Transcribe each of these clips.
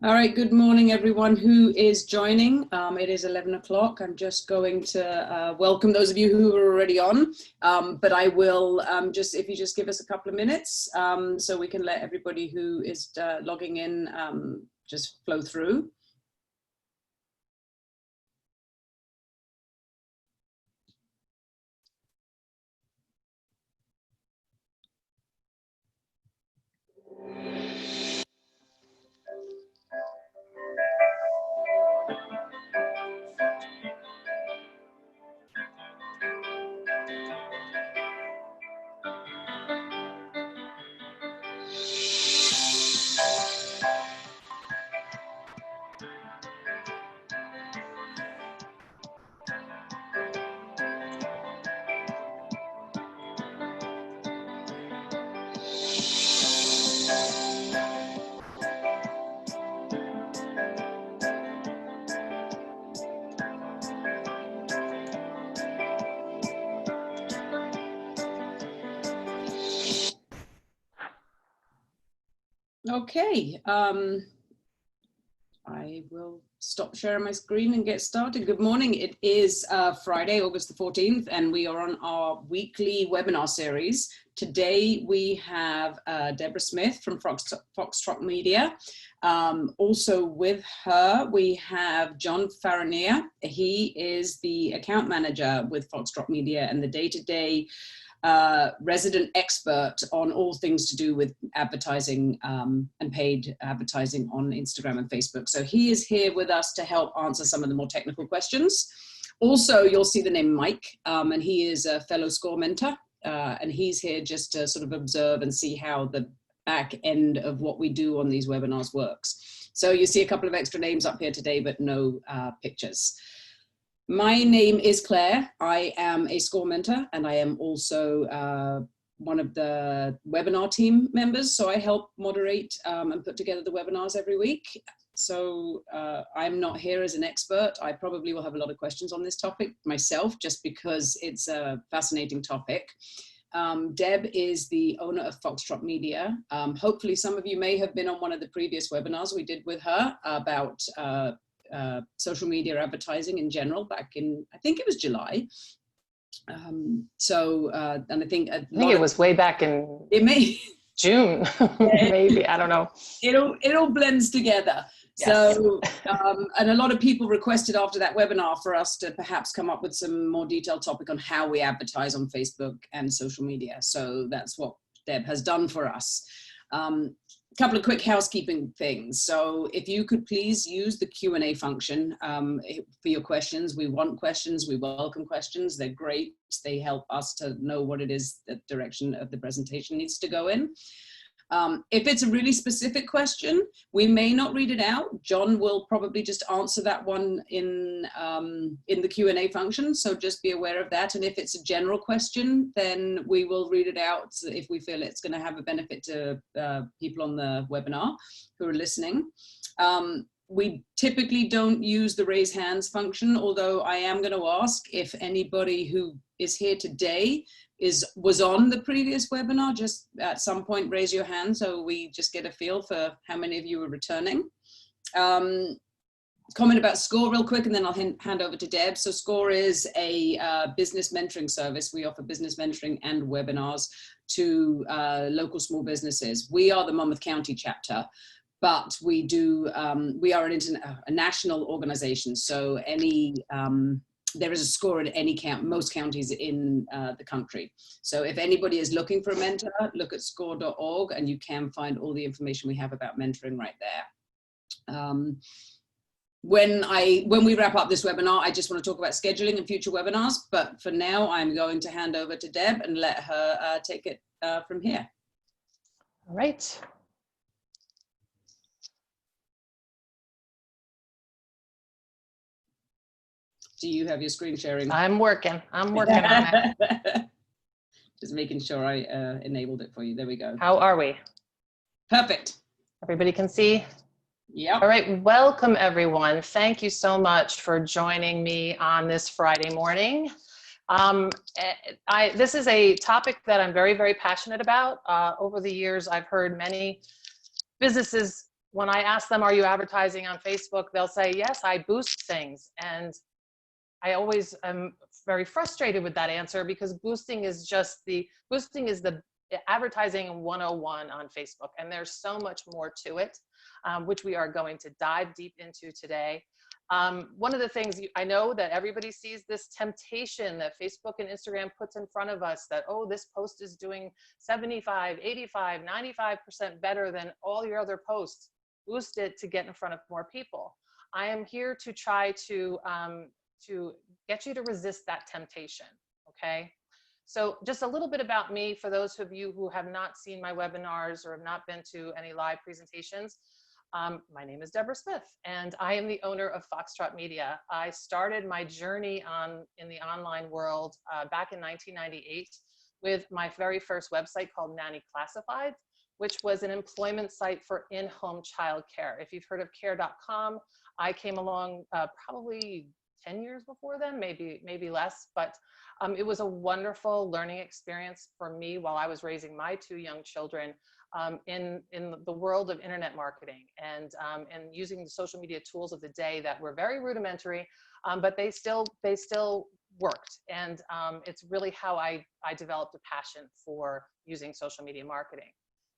All right, good morning, everyone who is joining. It is 11 o'clock. I'm just going to welcome those of you who are already on, but I will if you just give us a couple of minutes so we can let everybody who is logging in just flow through. Okay, I will stop sharing my screen and get started. Good morning. It is Friday, August the 14th, and we are on our weekly webinar series. Today we have Deborah Smith from Foxtrot Media. Also with her, we have John Faranier. He is the account manager with Foxtrot Media and the day-to-day resident expert on all things to do with advertising and paid advertising on Instagram and Facebook. So he is here with us to help answer some of the more technical questions. Also, you'll see the name Mike, and he is a fellow SCORE mentor, and he's here just to sort of observe and see how the back end of what we do on these webinars works. So you see a couple of extra names up here today, but no pictures. My name is Claire. I am a SCORE mentor, and I am also one of the webinar team members. So I help moderate and put together the webinars every week. So I'm not here as an expert. I probably will have a lot of questions on this topic myself, just because it's a fascinating topic. Deb is the owner of Foxtrot Media. Hopefully some of you may have been on one of the previous webinars we did with her about social media advertising in general back in, I think it was July. And I think it was way back in June, maybe, I don't know. It all blends together. Yes. So, and a lot of people requested after that webinar for us to perhaps come up with some more detailed topic on how we advertise on Facebook and social media. So that's what Deb has done for us. Couple of quick housekeeping things. So if you could please use the Q&A function for your questions. We want questions, we welcome questions. They're great. They help us to know what it is the direction of the presentation needs to go in. If it's a really specific question, we may not read it out. John will probably just answer that one in the Q&A function, so just be aware of that. And if it's a general question, then we will read it out if we feel it's going to have a benefit to people on the webinar who are listening. We typically don't use the raise hands function, although I am going to ask if anybody who is here today was on the previous webinar. Just at some point raise your hand so we just get a feel for how many of you are returning. Comment about SCORE real quick, and then I'll hand over to Deb. So SCORE is a business mentoring service. We offer business mentoring and webinars to local small businesses. We are the Monmouth County chapter, but we do we are a national organization. So there is a SCORE at most counties in the country. So if anybody is looking for a mentor, look at score.org, and you can find all the information we have about mentoring right there. When we wrap up this webinar, I just want to talk about scheduling and future webinars. But for now, I'm going to hand over to Deb and let her take it from here. All right. Do you have your screen sharing? I'm working on it. Just making sure I enabled it for you. There we go. How are we? Perfect. Everybody can see? Yeah. All right, welcome everyone. Thank you so much for joining me on this Friday morning. This is a topic that I'm very, very passionate about. Over the years, I've heard many businesses when I ask them, are you advertising on Facebook? They'll say, yes, I boost things. And I always am very frustrated with that answer, because boosting is the advertising 101 on Facebook. And there's so much more to it, which we are going to dive deep into today. One of the things I know that everybody sees this temptation that Facebook and Instagram puts in front of us, that, oh, this post is doing 75, 85, 95% better than all your other posts. Boost it to get in front of more people. I am here to try to get you to resist that temptation, okay? So just a little bit about me for those of you who have not seen my webinars or have not been to any live presentations. My name is Deborah Smith, and I am the owner of Foxtrot Media. I started my journey in the online world back in 1998 with my very first website called Nanny Classified, which was an employment site for in-home childcare. If you've heard of care.com, I came along probably 10 years before then, maybe less, but it was a wonderful learning experience for me while I was raising my 2 young children in the world of internet marketing and using the social media tools of the day that were very rudimentary, but they still worked. And it's really how I developed a passion for using social media marketing.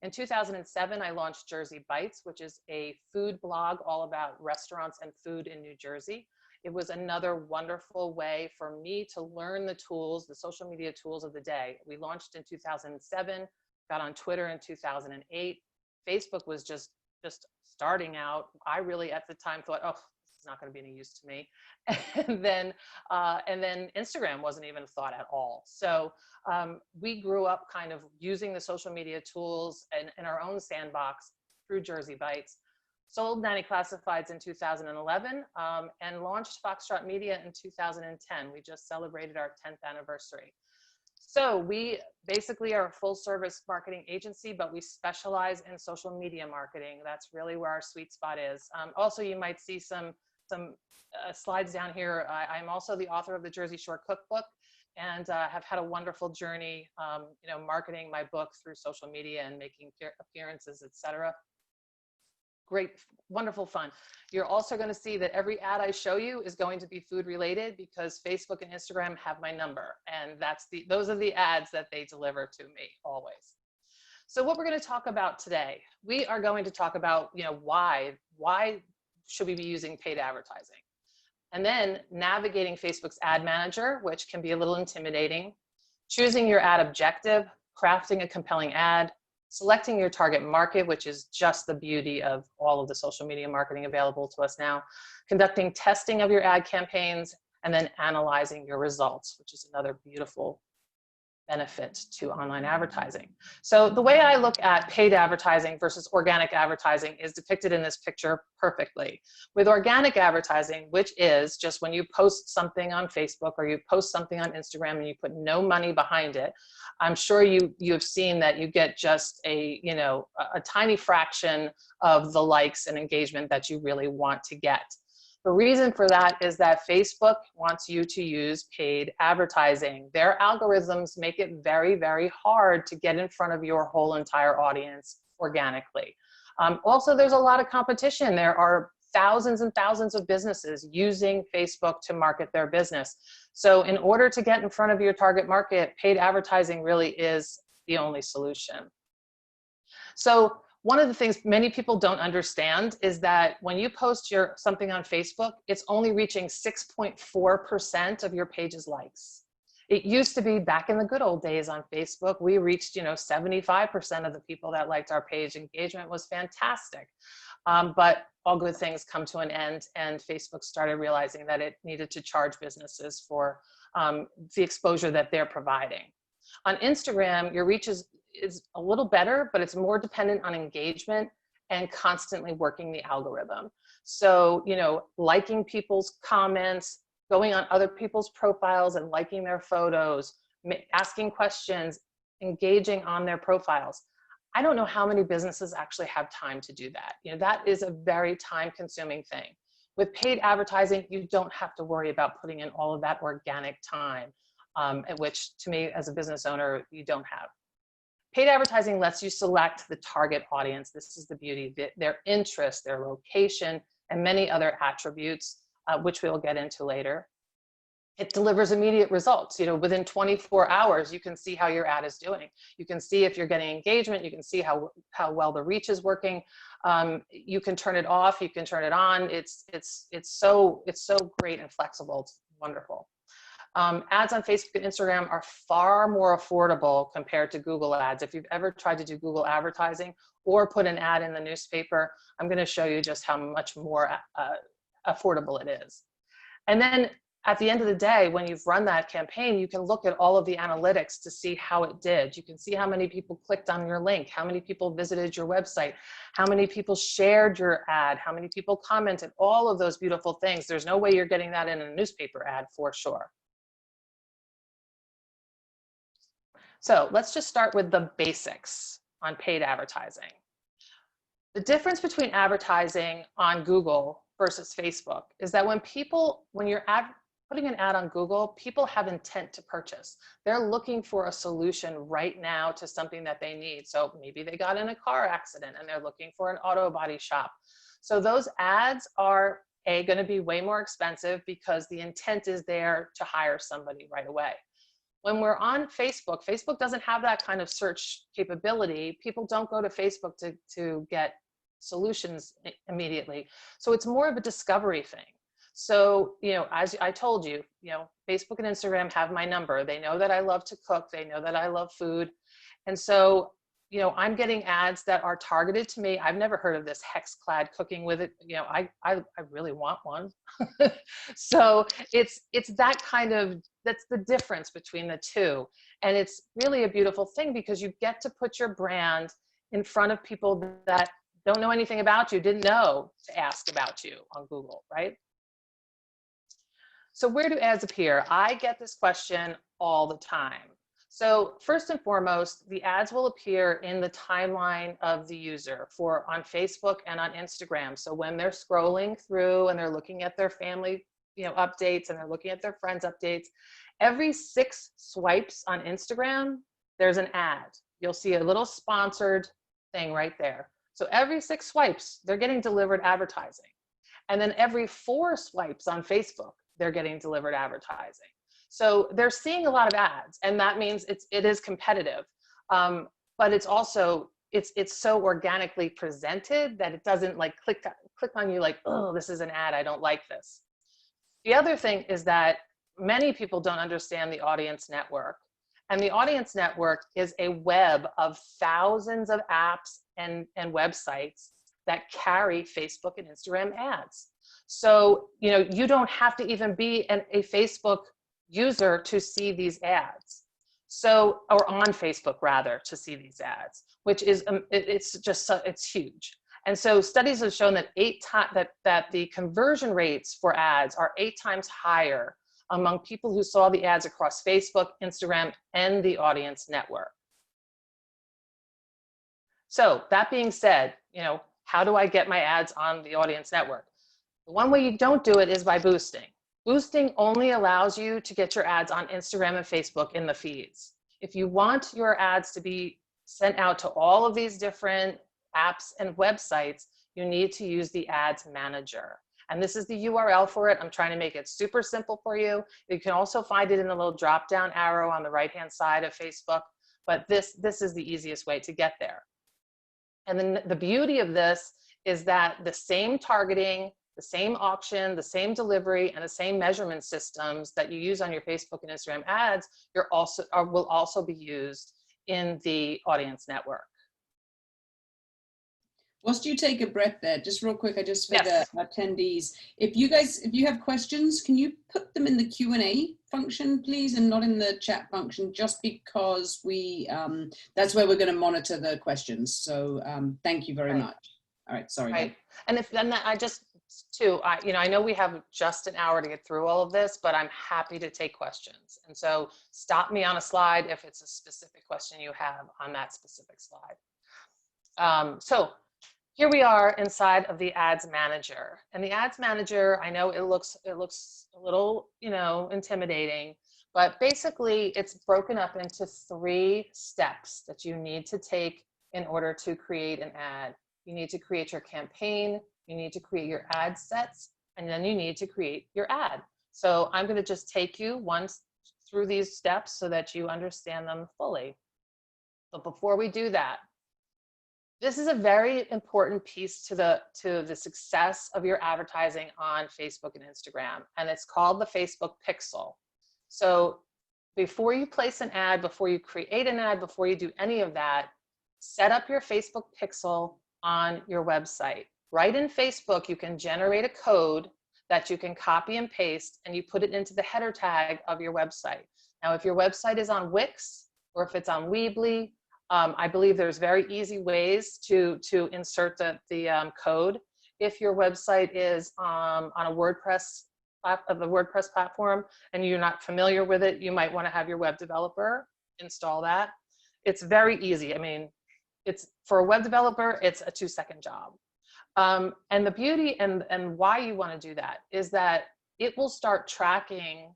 In 2007, I launched Jersey Bites, which is a food blog all about restaurants and food in New Jersey. It was another wonderful way for me to learn the tools, the social media tools of the day. We launched in 2007, got on Twitter in 2008. Facebook was just starting out. I really at the time thought, oh, this is not going to be any use to me. And then Instagram wasn't even thought at all. So we grew up kind of using the social media tools in our own sandbox through Jersey Bites. Sold Nanny Classifieds in 2011 and launched Foxtrot Media in 2010. We just celebrated our 10th anniversary. So we basically are a full service marketing agency, but we specialize in social media marketing. That's really where our sweet spot is. Also, you might see some slides down here. I'm also the author of the Jersey Shore Cookbook, and have had a wonderful journey, marketing my book through social media and making appearances, etc. Great, wonderful fun. You're also going to see that every ad I show you is going to be food related, because Facebook and Instagram have my number, and those are the ads that they deliver to me always. So what we're going to talk about today, we are going to talk about, why should we be using paid advertising? And then navigating Facebook's ad manager, which can be a little intimidating, choosing your ad objective, crafting a compelling ad, selecting your target market, which is just the beauty of all of the social media marketing available to us now, conducting testing of your ad campaigns, and then analyzing your results, which is another beautiful benefit to online advertising. So the way I look at paid advertising versus organic advertising is depicted in this picture perfectly. With organic advertising, which is just when you post something on Facebook or you post something on Instagram and you put no money behind it, I'm sure you have seen that you get just a tiny fraction of the likes and engagement that you really want to get. The reason for that is that Facebook wants you to use paid advertising. Their algorithms make it very, very hard to get in front of your whole entire audience organically. Also, there's a lot of competition. There are thousands and thousands of businesses using Facebook to market their business. So in order to get in front of your target market, paid advertising really is the only solution. So one of the things many people don't understand is that when you post something on Facebook, it's only reaching 6.4% of your page's likes. It used to be back in the good old days on Facebook, we reached 75% of the people that liked our page. Engagement was fantastic. But all good things come to an end, and Facebook started realizing that it needed to charge businesses for the exposure that they're providing. On Instagram, your reach is a little better, but it's more dependent on engagement and constantly working the algorithm. So, liking people's comments, going on other people's profiles and liking their photos, asking questions, engaging on their profiles. I don't know how many businesses actually have time to do that. That is a very time-consuming thing. With paid advertising, you don't have to worry about putting in all of that organic time, which to me as a business owner, you don't have. Paid advertising lets you select the target audience. This is the beauty, their interest, their location, and many other attributes, which we'll get into later. It delivers immediate results. You know, within 24 hours, you can see how your ad is doing. You can see if you're getting engagement. You can see how well the reach is working. You can turn it off. You can turn it on. It's so great and flexible. It's wonderful. Ads on Facebook and Instagram are far more affordable compared to Google ads. If you've ever tried to do Google advertising or put an ad in the newspaper, I'm going to show you just how much more affordable it is. And then at the end of the day, when you've run that campaign, you can look at all of the analytics to see how it did. You can see how many people clicked on your link, how many people visited your website, how many people shared your ad, how many people commented, all of those beautiful things. There's no way you're getting that in a newspaper ad for sure. So let's just start with the basics on paid advertising. The difference between advertising on Google versus Facebook is that when you're putting an ad on Google, people have intent to purchase. They're looking for a solution right now to something that they need. So maybe they got in a car accident and they're looking for an auto body shop. So those ads are going to be way more expensive because the intent is there to hire somebody right away. When we're on Facebook, Facebook doesn't have that kind of search capability. People don't go to Facebook to get solutions immediately. So it's more of a discovery thing. So, you know, as I told you, Facebook and Instagram have my number. They know that I love to cook. They know that I love food. And so, I'm getting ads that are targeted to me. I've never heard of this hex-clad cooking with it. I really want one. So it's that kind of, that's the difference between the two. And it's really a beautiful thing because you get to put your brand in front of people that don't know anything about you, didn't know to ask about you on Google, right? So where do ads appear? I get this question all the time. So first and foremost, the ads will appear in the timeline of the user on Facebook and on Instagram. So when they're scrolling through and they're looking at their family, updates, and they're looking at their friends' updates, every 6 swipes on Instagram, there's an ad. You'll see a little sponsored thing right there. So every 6 swipes, they're getting delivered advertising. And then every 4 swipes on Facebook, they're getting delivered advertising. So they're seeing a lot of ads, and that means it is competitive. But it's also, it's so organically presented that it doesn't like click on you like, oh, this is an ad, I don't like this. The other thing is that many people don't understand the audience network. And the audience network is a web of thousands of apps and websites that carry Facebook and Instagram ads. So, you don't have to even be a Facebook user to see these ads. So, or on Facebook rather, to see these ads, which is, it's huge. And so studies have shown that that the conversion rates for ads are 8 times higher among people who saw the ads across Facebook, Instagram, and the audience network. So that being said, how do I get my ads on the audience network? The one way you don't do it is by boosting. Boosting only allows you to get your ads on Instagram and Facebook in the feeds. If you want your ads to be sent out to all of these different apps and websites, you need to use the Ads Manager. And this is the URL for it. I'm trying to make it super simple for you. You can also find it in the little drop-down arrow on the right-hand side of Facebook, but this is the easiest way to get there. And then the beauty of this is that the same targeting, the same auction, the same delivery, and the same measurement systems that you use on your Facebook and Instagram ads will also be used in the audience network. Whilst you take a breath there, just real quick, for Yes. the attendees, if you have questions, can you put them in the Q&A function, please, and not in the chat function, just because that's where we're going to monitor the questions. So thank you very much. All right, sorry. Right. And I know we have just an hour to get through all of this, but I'm happy to take questions. And so stop me on a slide if it's a specific question you have on that specific slide. So here we are inside of the Ads Manager. And the Ads Manager, I know it looks a little, intimidating, But basically, it's broken up into 3 steps that you need to take in order to create an ad. You need to create your campaign, you need to create your ad sets, and then you need to create your ad. So I'm going to just take you once through these steps so that you understand them fully. But before we do that, this is a very important piece to the success of your advertising on Facebook and Instagram, and it's called the Facebook Pixel. So before you place an ad, before you create an ad, before you do any of that, set up your Facebook Pixel on your website. Right in Facebook, you can generate a code that you can copy and paste, and you put it into the header tag of your website. Now, if your website is on Wix or if it's on Weebly, I believe there's very easy ways to insert the code. If your website is on a WordPress platform and you're not familiar with it, you might want to have your web developer install that. It's very easy. I mean, it's for a web developer, it's a 2-second job. And the beauty and why you want to do that is that it will start tracking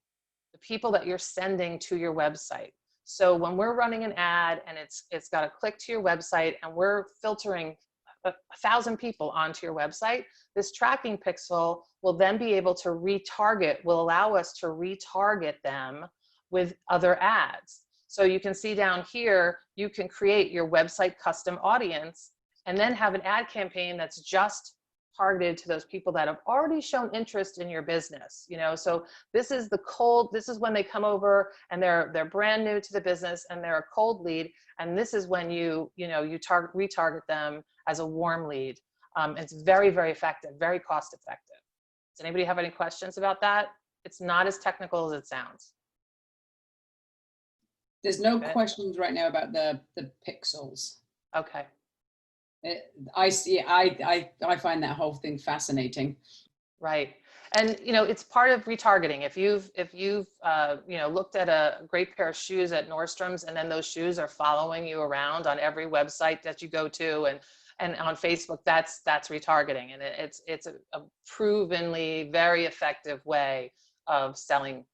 the people that you're sending to your website. So when we're running an ad and it's got a click to your website and we're filtering 1,000 people onto your website, this tracking pixel will then be able to retarget, will allow us to retarget them with other ads. So you can see down here, you can create your website custom audience and then have an ad campaign that's just targeted to those people that have already shown interest in your business. You know, so this is when they come over and they're brand new to the business and they're a cold lead. And this is when you retarget them as a warm lead. It's very, very effective, very cost effective. Does anybody have any questions about that? It's not as technical as it sounds. There's no questions right now about the pixels. Okay. I find that whole thing fascinating. Right. And, you know, it's part of retargeting. If you've looked at a great pair of shoes at Nordstrom's and then those shoes are following you around on every website that you go to and on Facebook, that's retargeting. And it's a provenly very effective way of selling.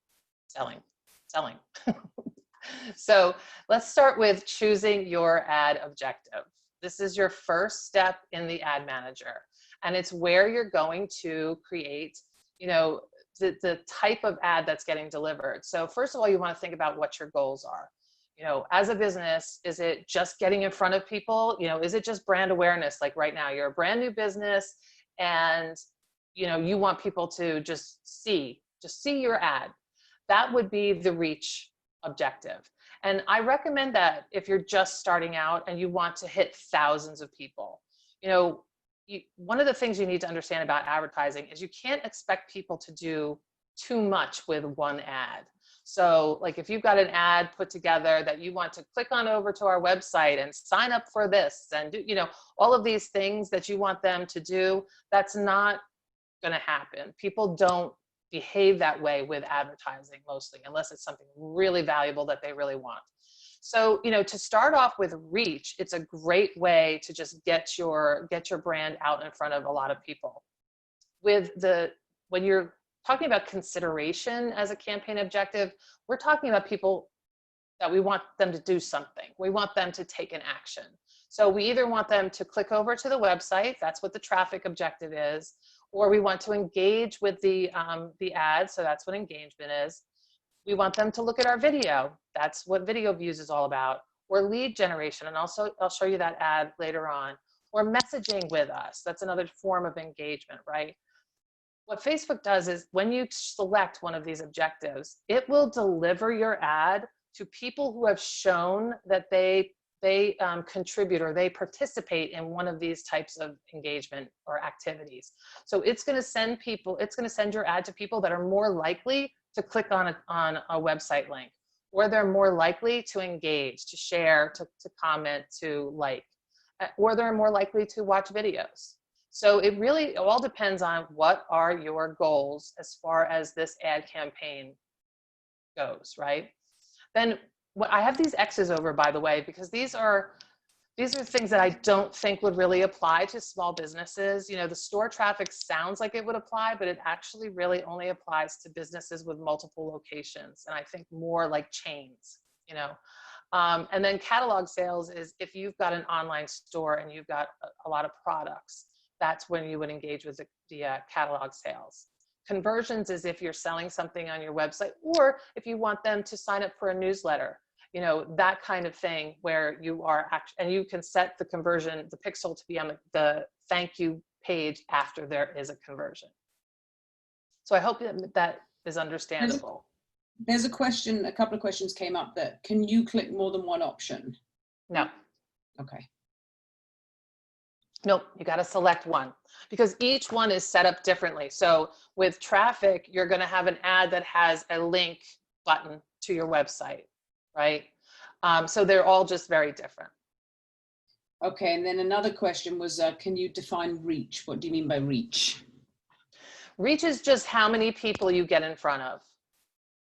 So let's start with choosing your ad objective. This is your first step in the ad manager, and it's where you're going to create, you know, the type of ad that's getting delivered. So first of all, you want to think about what your goals are. You know, as a business, is it just getting in front of people? You know, is it just brand awareness? Like right now, you're a brand new business and, you know, you want people to just see your ad. That would be the reach objective. And I recommend that if you're just starting out and you want to hit thousands of people. You know, one of the things you need to understand about advertising is you can't expect people to do too much with one ad. So like if you've got an ad put together that you want to click on over to our website and sign up for this and do, you know, all of these things that you want them to do, that's not going to happen. People don't behave that way with advertising mostly, unless it's something really valuable that they really want. So, you know, to start off with reach, it's a great way to just get your brand out in front of a lot of people. When you're talking about consideration as a campaign objective, we're talking about people that we want them to do something. We want them to take an action. So we either want them to click over to the website, that's what the traffic objective is, or we want to engage with the ad, so that's what engagement is. We want them to look at our video, that's what video views is all about, or lead generation, and also I'll show you that ad later on, or messaging with us, that's another form of engagement, right? What Facebook does is when you select one of these objectives, it will deliver your ad to people who have shown that they contribute or they participate in one of these types of engagement or activities. So it's going to send your ad to people that are more likely to click on a website link, or they're more likely to engage, to share, to comment, to like, or they're more likely to watch videos. So it really all depends on what are your goals as far as this ad campaign goes, right? Then I have these X's over, by the way, because these are These are things that I don't think would really apply to small businesses. You know, the store traffic sounds like it would apply, but it actually really only applies to businesses with multiple locations. And I think more like chains, you know. And then catalog sales is if you've got an online store and you've got a lot of products, that's when you would engage with the catalog sales. Conversions is if you're selling something on your website, or if you want them to sign up for a newsletter, you know, that kind of thing where you are and you can set the conversion, the pixel to be on the thank you page after there is a conversion. So I hope that is understandable. There's a question, a couple of questions came up that, can you click more than one option? No. Okay. Nope, you got to select one because each one is set up differently. So with traffic, you're going to have an ad that has a link button to your website, right? So they're all just very different. Okay, and then another question was, can you define reach? What do you mean by reach? Reach is just how many people you get in front of.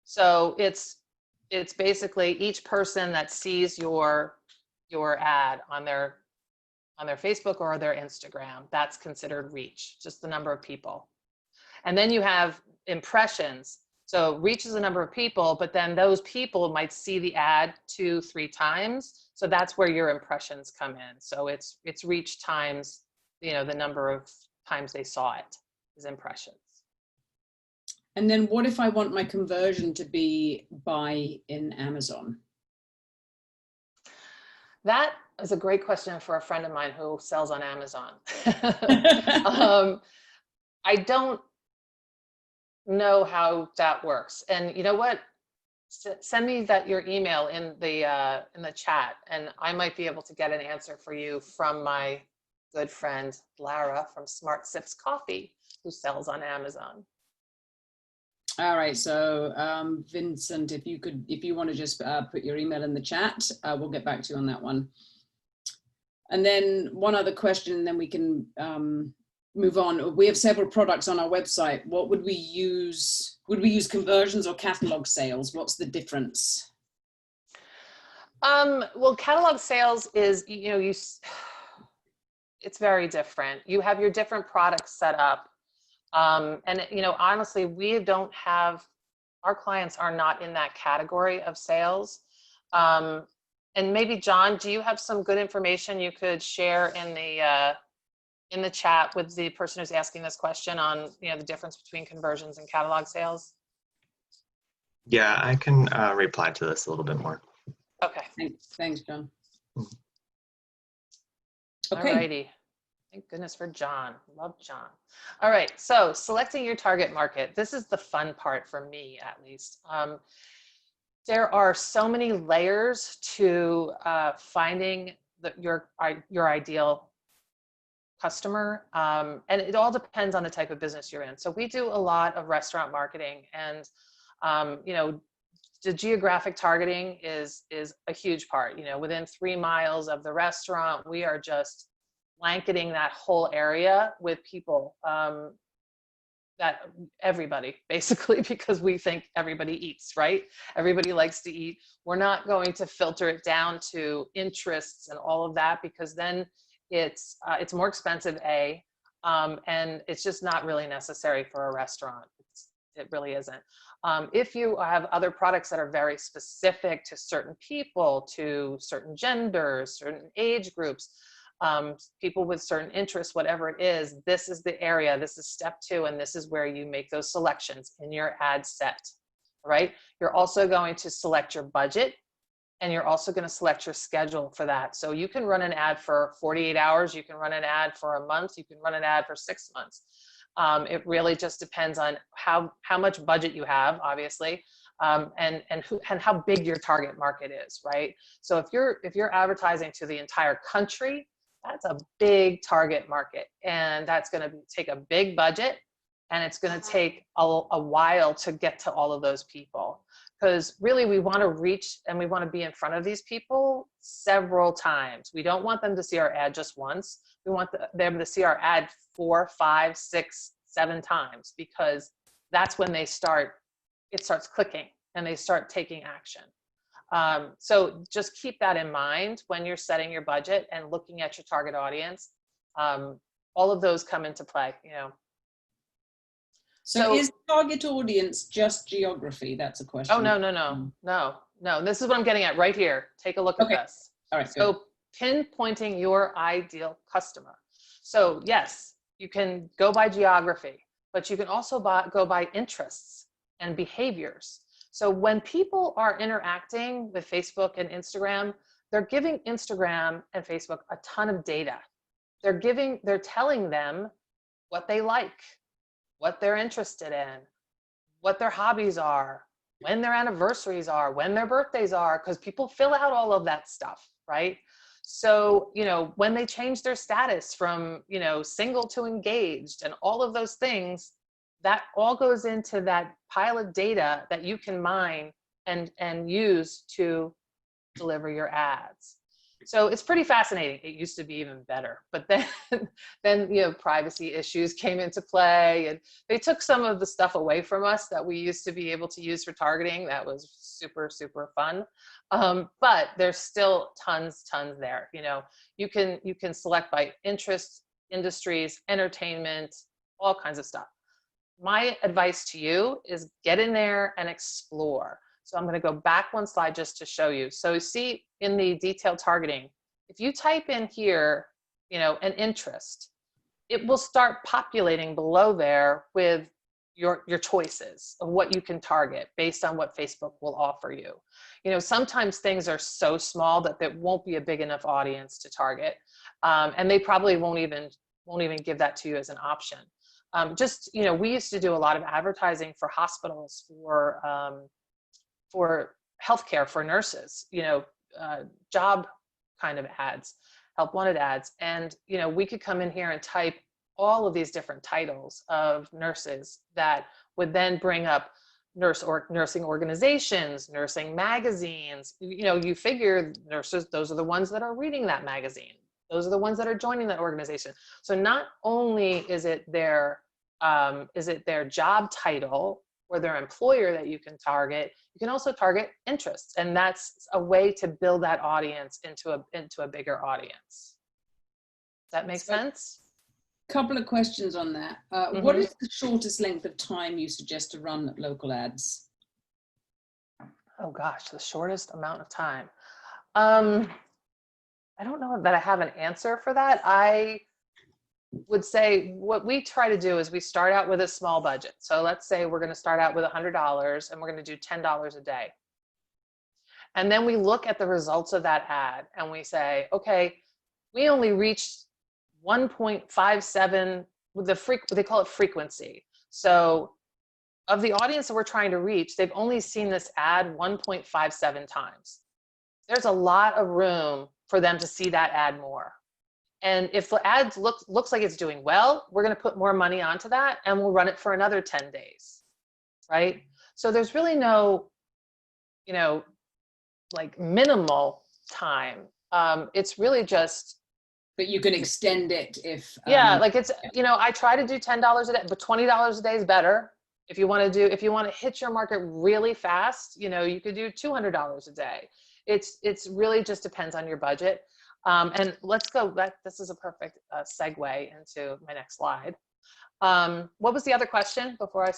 So it's basically each person that sees your ad on their Facebook or their Instagram, that's considered reach, just the number of people. And then you have impressions. So reach is a number of people, but then those people might see the ad 2-3 times. So that's where your impressions come in. So it's reach times, you know, the number of times they saw it is impressions. And then what if I want my conversion to be buy in Amazon? That is a great question for a friend of mine who sells on Amazon. I don't know how that works. And you know what? Send me your email in the chat, and I might be able to get an answer for you from my good friend Lara from Smart Sips Coffee, who sells on Amazon. All right, so Vincent, if you want to just put your email in the chat, we'll get back to you on that one. And then one other question, and then we can move on. We have several products on our website. What would we use? Would we use conversions or catalog sales? What's the difference? Well, catalog sales is, you know, it's very different. You have your different products set up. And, you know, honestly, our clients are not in that category of sales. And maybe John, do you have some good information you could share in the chat with the person who's asking this question on, you know, the difference between conversions and catalog sales? Yeah, I can reply to this a little bit more. Okay. Thanks, John. Okay. Alrighty. Thank goodness for John. Love John. All right. So selecting your target market. This is the fun part for me, at least. There are so many layers to finding your ideal customer. And it all depends on the type of business you're in. So we do a lot of restaurant marketing, and you know, the geographic targeting is a huge part. You know, within 3 miles of the restaurant, we are just blanketing that whole area with people, that everybody basically, because we think everybody eats, right? Everybody likes to eat. We're not going to filter it down to interests and all of that, because then it's more expensive, and it's just not really necessary for a restaurant. It really isn't. If you have other products that are very specific to certain people, to certain genders, certain age groups, people with certain interests, whatever it is, this is the area, this is step 2, and this is where you make those selections in your ad set, right? You're also going to select your budget, and you're also going to select your schedule for that. So you can run an ad for 48 hours, you can run an ad for a month, you can run an ad for 6 months. It really just depends on how much budget you have, obviously, and how big your target market is, right? So if you're advertising to the entire country, that's a big target market, and that's going to take a big budget, and it's going to take a while to get to all of those people, because really we want to reach and we want to be in front of these people several times. We don't want them to see our ad just once. We want them to see our ad 4, 5, 6, 7 times, because that's when it starts clicking and they start taking action. So just keep that in mind when you're setting your budget and looking at your target audience. All of those come into play, you know. So is target audience just geography? That's a question. Oh, no. This is what I'm getting at right here. Take a look at this. All right. So good. pinpointing your ideal customer. So yes, you can go by geography, but you can also go by interests and behaviors. So when people are interacting with Facebook and Instagram, they're giving Instagram and Facebook a ton of data. They're telling them what they like, what they're interested in, what their hobbies are, when their anniversaries are, when their birthdays are, because people fill out all of that stuff, right? So, you know, when they change their status from, you know, single to engaged and all of those things, that all goes into that pile of data that you can mine and use to deliver your ads. So it's pretty fascinating. It used to be even better, but then you know, privacy issues came into play, and they took some of the stuff away from us that we used to be able to use for targeting. That was super, super fun. But there's still tons there. You know, you can select by interests, industries, entertainment, all kinds of stuff. My advice to you is get in there and explore. So I'm going to go back one slide just to show you. So you see in the detailed targeting, if you type in here, you know, an interest, it will start populating below there with your choices of what you can target based on what Facebook will offer you. You know, sometimes things are so small that there won't be a big enough audience to target, and they probably won't even give that to you as an option. Just, you know, we used to do a lot of advertising for hospitals, for healthcare, for nurses, you know, job kind of ads, help wanted ads. And, you know, we could come in here and type all of these different titles of nurses that would then bring up nursing organizations, nursing magazines. You know, you figure nurses, those are the ones that are reading that magazine. Those are the ones that are joining that organization. So not only is it their job title or their employer that you can target, you can also target interests. And that's a way to build that audience into a bigger audience. Does that make sense? Couple of questions on that. What is the shortest length of time you suggest to run local ads? Oh gosh, the shortest amount of time. I don't know that I have an answer for that. I would say what we try to do is we start out with a small budget. So let's say we're going to start out with $100 and we're going to do $10 a day. And then we look at the results of that ad and we say, okay, we only reached 1.57 with they call it frequency. So of the audience that we're trying to reach, they've only seen this ad 1.57 times. There's a lot of room for them to see that ad more. And if the ad looks like it's doing well, we're going to put more money onto that and we'll run it for another 10 days, right? So there's really no, you know, like minimal time. It's really just. But you can extend it if. Yeah, like it's, you know, I try to do $10 a day, but $20 a day is better. If you want to hit your market really fast, you know, you could do $200 a day. It's really just depends on your budget. And let's go back. This is a perfect segue into my next slide. What was the other question before I?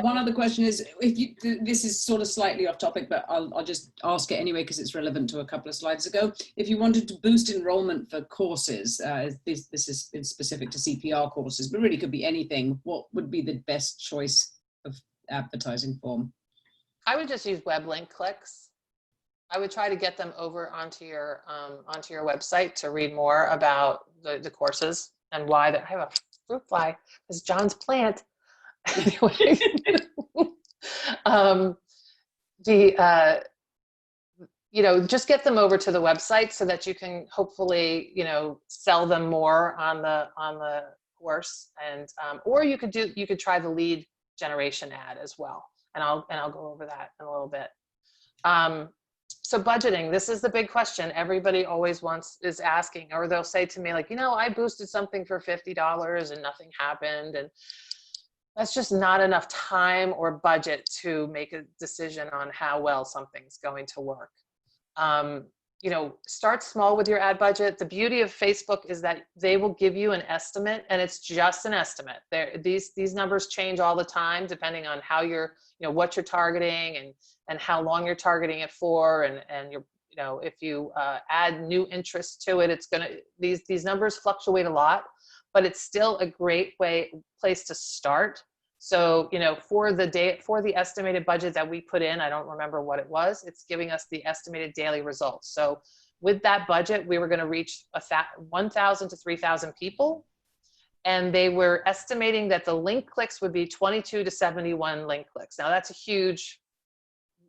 One other question is, this is sort of slightly off topic, but I'll just ask it anyway because it's relevant to a couple of slides ago. If you wanted to boost enrollment for courses, this is specific to CPR courses, but really could be anything. What would be the best choice of advertising form? I would just use web link clicks. I would try to get them over onto your website to read more about the courses and why I have a fruit fly. It's John's plant. Anyway, you know, just get them over to the website so that you can hopefully, you know, sell them more on the course, and or you could try the lead generation ad as well, and I'll go over that in a little bit. So budgeting, this is the big question everybody always is asking, or they'll say to me like, you know, I boosted something for $50 and nothing happened. And That's just not enough time or budget to make a decision on how well something's going to work. You know, start small with your ad budget. The beauty of Facebook is that they will give you an estimate, and it's just an estimate. These numbers change all the time depending on how you're, you know, what you're targeting and how long you're targeting it for, and you're, you know, if you add new interest to it, it's gonna, these numbers fluctuate a lot, but it's still a great place to start. So, you know, for the estimated budget that we put in, I don't remember what it was, it's giving us the estimated daily results. So with that budget, we were going to reach 1,000 to 3,000 people. And they were estimating that the link clicks would be 22 to 71 link clicks. Now that's a huge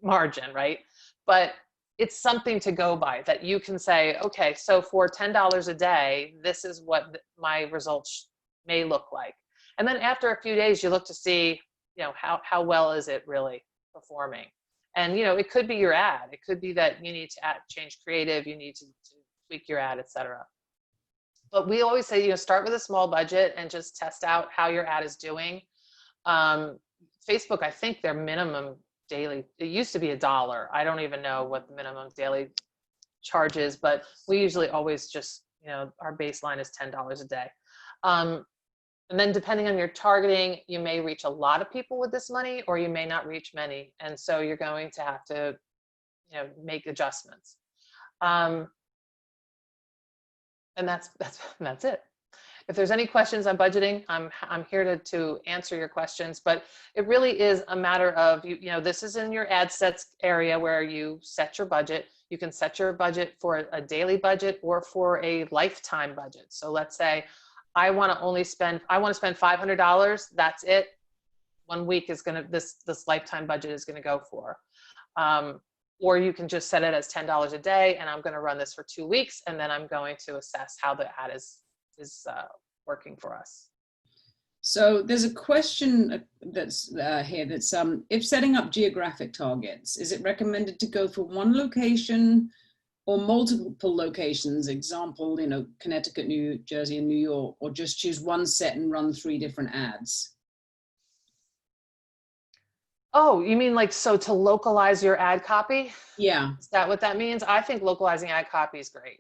margin, right? But it's something to go by, that you can say, okay, so for $10 a day, this is what my results may look like. And then after a few days, you look to see, you know, how well is it really performing? And, you know, it could be your ad. It could be that you need to change creative, you need to tweak your ad, etc. But we always say, you know, start with a small budget and just test out how your ad is doing. Facebook, I think their minimum daily, it used to be $1. I don't even know what the minimum daily charge is, but we usually always just, you know, our baseline is $10 a day. And then depending on your targeting, you may reach a lot of people with this money, or you may not reach many. And so you're going to have to, you know, make adjustments. And that's it. If there's any questions on budgeting, I'm here to answer your questions, but it really is a matter of, you know, this is in your ad sets area where you set your budget. You can set your budget for a daily budget or for a lifetime budget. So let's say I want to spend $500. That's it. 1 week is going to, this lifetime budget is going to go for. Or you can just set it as $10 a day, and I'm going to run this for 2 weeks, and then I'm going to assess how the ad is working for us. So there's a question that's here that's if setting up geographic targets, is it recommended to go for one location or multiple locations? Example, you know, Connecticut, New Jersey, and New York, or just choose one set and run 3 different ads? Oh, you mean like, so to localize your ad copy? Yeah. Is that what that means? I think localizing ad copy is great.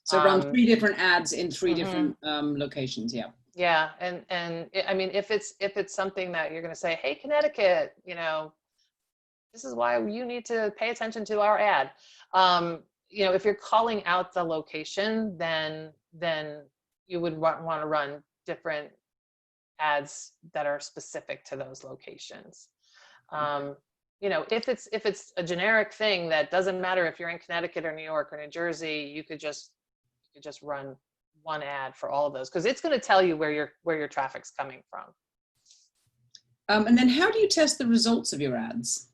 So run 3 different ads in 3 different locations. Yeah. Yeah, and I mean, if it's something that you're going to say, hey, Connecticut, you know, this is why you need to pay attention to our ad. You know, if you're calling out the location, then you would want to run different ads that are specific to those locations. You know, if it's a generic thing that doesn't matter if you're in Connecticut or New York or New Jersey, you could just run one ad for all of those, because it's going to tell you where your traffic's coming from. And then how do you test the results of your ads?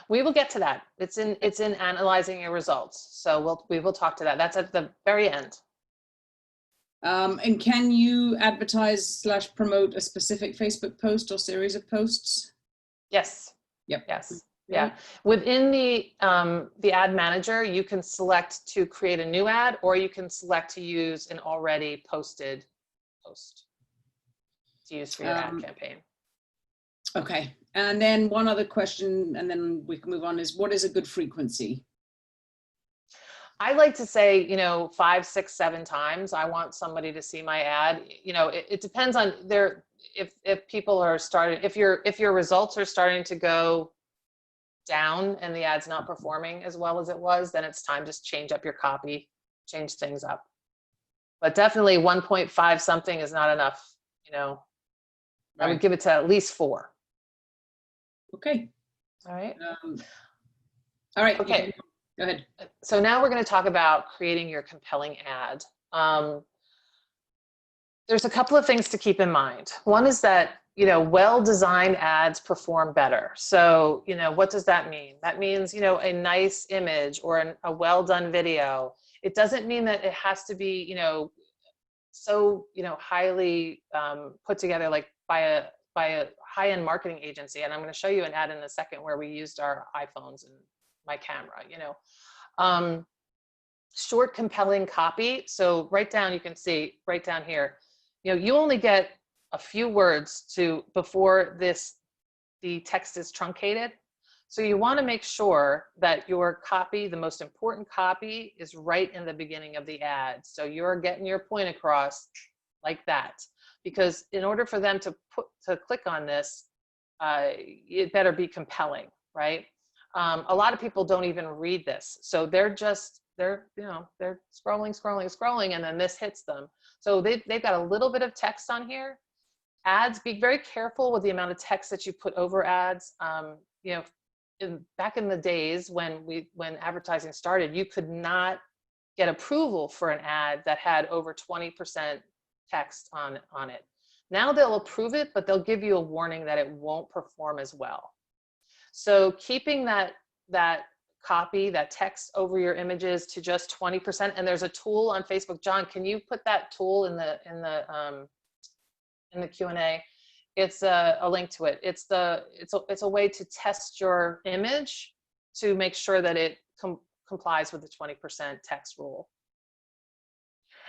We will get to that. It's in analyzing your results. So we will talk to that. That's at the very end. And can you advertise / promote a specific Facebook post or series of posts? Yes. Yep. Yes. Yeah. Within the ad manager, you can select to create a new ad, or you can select to use an already posted post to use for your ad campaign. Okay. And then one other question, and then we can move on, is what is a good frequency? I like to say, you know, 5, 6, 7 times. I want somebody to see my ad. You know, it depends on if people are starting, if your results are starting to go down and the ad's not performing as well as it was, then it's time to change up your copy, change things up. But definitely 1.5 something is not enough. You know, right. I would give it to at least 4. Okay. All right. All right. Okay. Go ahead. So now we're going to talk about creating your compelling ad. There's a couple of things to keep in mind. One is that, you know, well-designed ads perform better. So, you know, what does that mean? That means, you know, a nice image or a well-done video. It doesn't mean that it has to be, you know, so, you know, highly put together like by a high-end marketing agency. And I'm going to show you an ad in a second where we used our iPhones and my camera, you know. Short, compelling copy. So you can see right down here, you know, you only get a few words before the text is truncated. So you want to make sure that your copy, the most important copy, is right in the beginning of the ad. So you're getting your point across like that. Because in order for them to click on this, it better be compelling, right? A lot of people don't even read this. So they're scrolling, and then this hits them. So they've got a little bit of text on here. Ads, be very careful with the amount of text that you put over ads. You know, back in the days when advertising started, you could not get approval for an ad that had over 20% text on it. Now they'll approve it, but they'll give you a warning that it won't perform as well. So keeping that copy, that text over your images to just 20%, and there's a tool on Facebook. John, can you put that tool in the Q&A? It's a link to it. It's a way to test your image to make sure that it complies with the 20% text rule.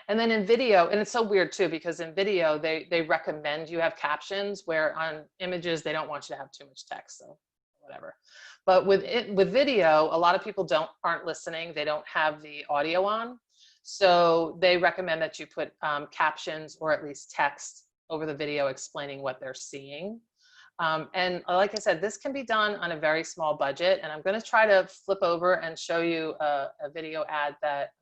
And then in video, and it's so weird too, because in video, they recommend you have captions, where on images, they don't want you to have too much text, so whatever. But with video, a lot of people aren't listening. They don't have the audio on. So they recommend that you put captions or at least text over the video explaining what they're seeing. And like I said, this can be done on a very small budget. And I'm going to try to flip over and show you a video ad that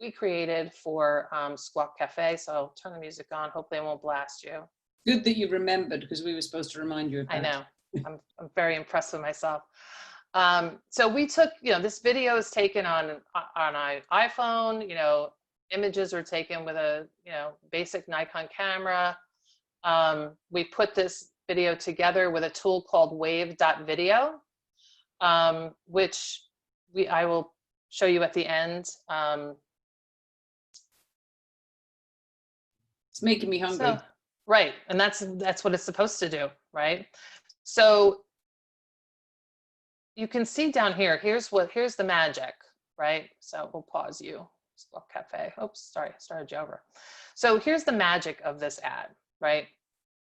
we created for Squawk Cafe. So I'll turn the music on. Hopefully it won't blast you. Good that you remembered, because we were supposed to remind you of that. I know. I'm very impressed with myself. So we took, this video is taken on an iPhone. Images are taken with a basic Nikon camera. We put this video together with a tool called wave.video, which I will show you at the end. It's making me hungry. Right, and that's what it's supposed to do, right? So you can see down here, here's the magic, right? So we'll pause you. Squawk Cafe. Oops, sorry, started you over. So here's the magic of this ad, right?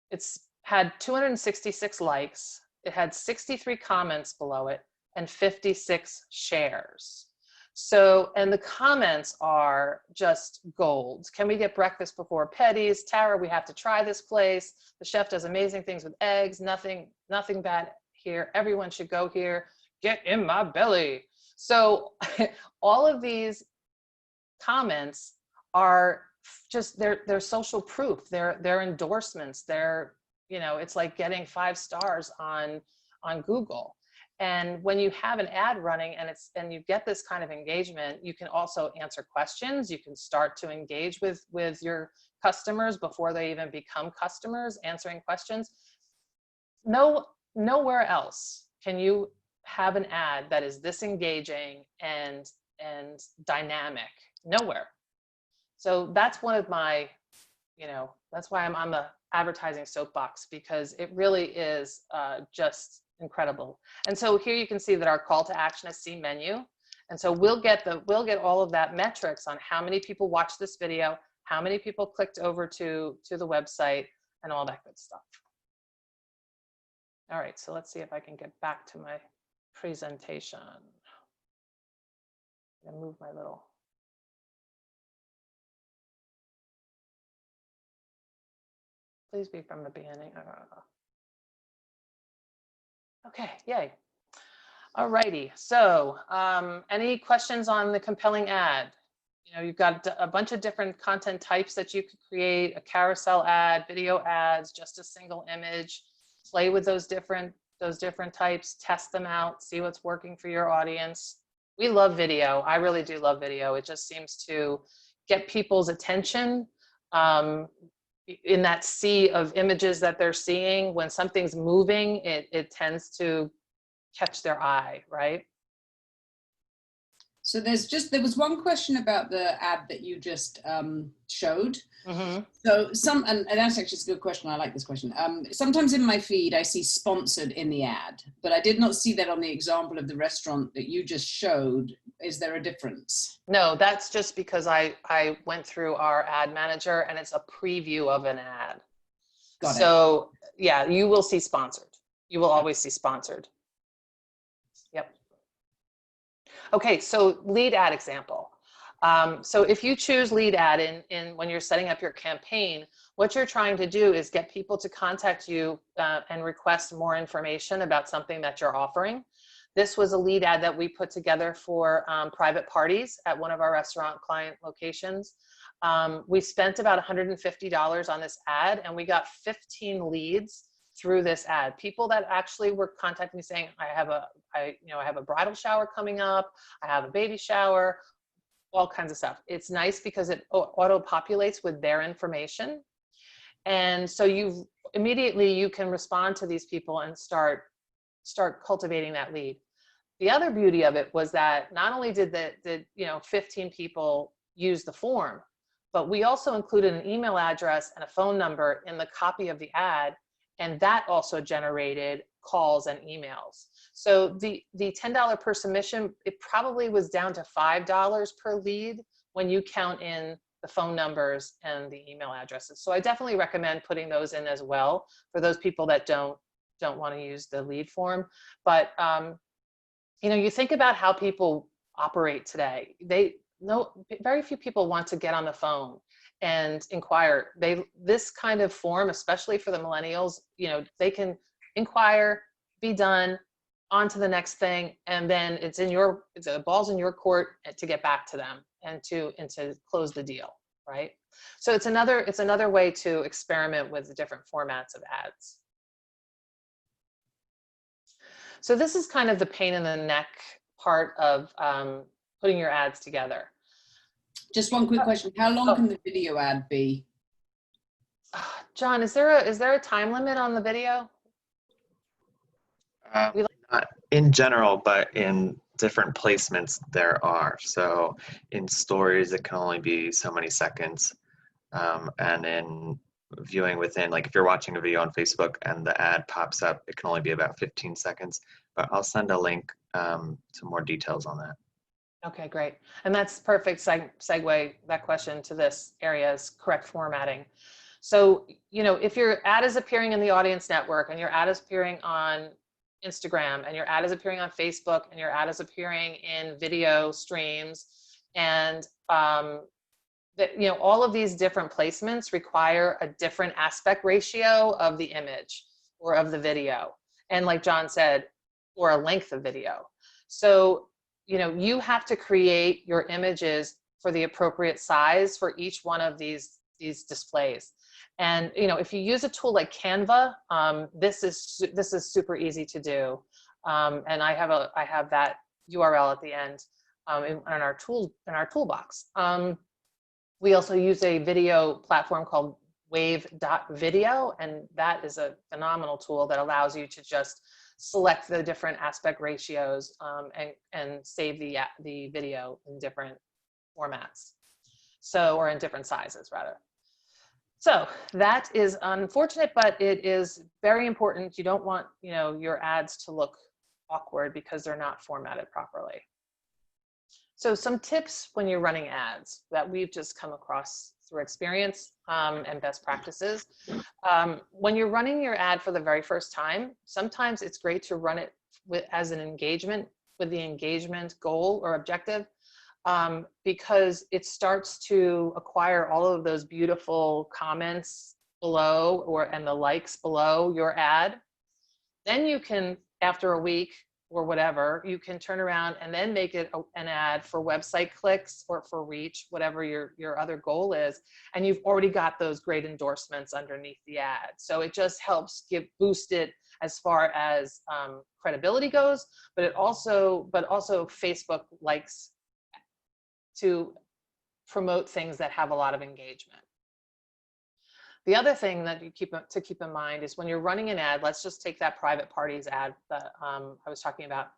It's had 266 likes. It had 63 comments below it and 56 shares. So, and the comments are just gold. Can we get breakfast before Petty's? Tara, we have to try this place. The chef does amazing things with eggs. Nothing bad here. Everyone should go here. Get in my belly. So all of these comments are just, they're social proof. They're endorsements. It's like getting 5 stars on Google. And when you have an ad running and you get this kind of engagement, you can also answer questions. You can start to engage with your customers before they even become customers, answering questions. Nowhere else can you have an ad that is this engaging and dynamic. Nowhere. So that's one of my, that's why I'm on the advertising soapbox, because it really is just incredible. And so here you can see that our call to action is see menu. And so we'll get all of that metrics on how many people watched this video, how many people clicked over to the website, and all that good stuff. All right, so let's see if I can get back to my presentation. I'm gonna move my little. Please be from the beginning. Okay, yay. All righty, so any questions on the compelling ad? You've got a bunch of different content types that you could create: a carousel ad, video ads, just a single image. Play with those different types, test them out, see what's working for your audience. We love video. I really do love video. It just seems to get people's attention. In that sea of images that they're seeing, when something's moving, it tends to catch their eye, right? So there was one question about the ad that you just showed. Mm-hmm. So and that's actually a good question. I like this question. Sometimes in my feed, I see sponsored in the ad, but I did not see that on the example of the restaurant that you just showed. Is there a difference? No, that's just because I went through our ad manager and it's a preview of an ad. Got it. So yeah, you will see sponsored. You will always see sponsored. Yep. Okay, so lead ad example. So if you choose lead ad in when you're setting up your campaign, what you're trying to do is get people to contact you and request more information about something that you're offering. This was a lead ad that we put together for private parties at one of our restaurant client locations. We spent about $150 on this ad and we got 15 leads through this ad. People that actually were contacting me saying, I have a bridal shower coming up, I have a baby shower, all kinds of stuff. It's nice because it auto-populates with their information. And so you can respond to these people and start cultivating that lead. The other beauty of it was that not only did the 15 people use the form, but we also included an email address and a phone number in the copy of the ad, and that also generated calls and emails. So the $10 per submission, it probably was down to $5 per lead when you count in the phone numbers and the email addresses. So I definitely recommend putting those in as well for those people that don't want to use the lead form. But you think about how people operate today. Very few people want to get on the phone and inquire. This kind of form, especially for the millennials, they can inquire, be done, on to the next thing, and then the ball's in your court to get back to them and to close the deal, right? So it's another way to experiment with the different formats of ads. So this is kind of the pain in the neck part of putting your ads together. Just one quick question. How long can the video ad be? John, is there a time limit on the video? Not in general, but in different placements there are. So in stories, it can only be so many seconds. And in viewing within, like if you're watching a video on Facebook and the ad pops up, it can only be about 15 seconds. But I'll send a link to more details on that. Okay, great. And that's perfect segue, that question to this area is correct formatting. So, if your ad is appearing in the audience network and your ad is appearing on Instagram and your ad is appearing on Facebook and your ad is appearing in video streams and all of these different placements require a different aspect ratio of the image or of the video. And like John said, or a length of video. So, you have to create your images for the appropriate size for each one of these displays. And if you use a tool like Canva, this is super easy to do. And I have that URL at the end in our toolbox. We also use a video platform called wave.video, and that is a phenomenal tool that allows you to just select the different aspect ratios and save the video in different formats, or in different sizes rather. So that is unfortunate, but it is very important. You don't want your ads to look awkward because they're not formatted properly. So some tips when you're running ads that we've just come across through experience and best practices. When you're running your ad for the very first time, sometimes it's great to run it as an engagement with the engagement goal or objective, because it starts to acquire all of those beautiful comments below and the likes below your ad. Then you can, after a week or whatever, you can turn around and then make it an ad for website clicks or for reach, whatever your other goal is. And you've already got those great endorsements underneath the ad. So it just helps boost it as far as credibility goes, but also Facebook likes to promote things that have a lot of engagement. The other thing that you keep in mind is when you're running an ad, let's just take that private parties ad that I was talking about.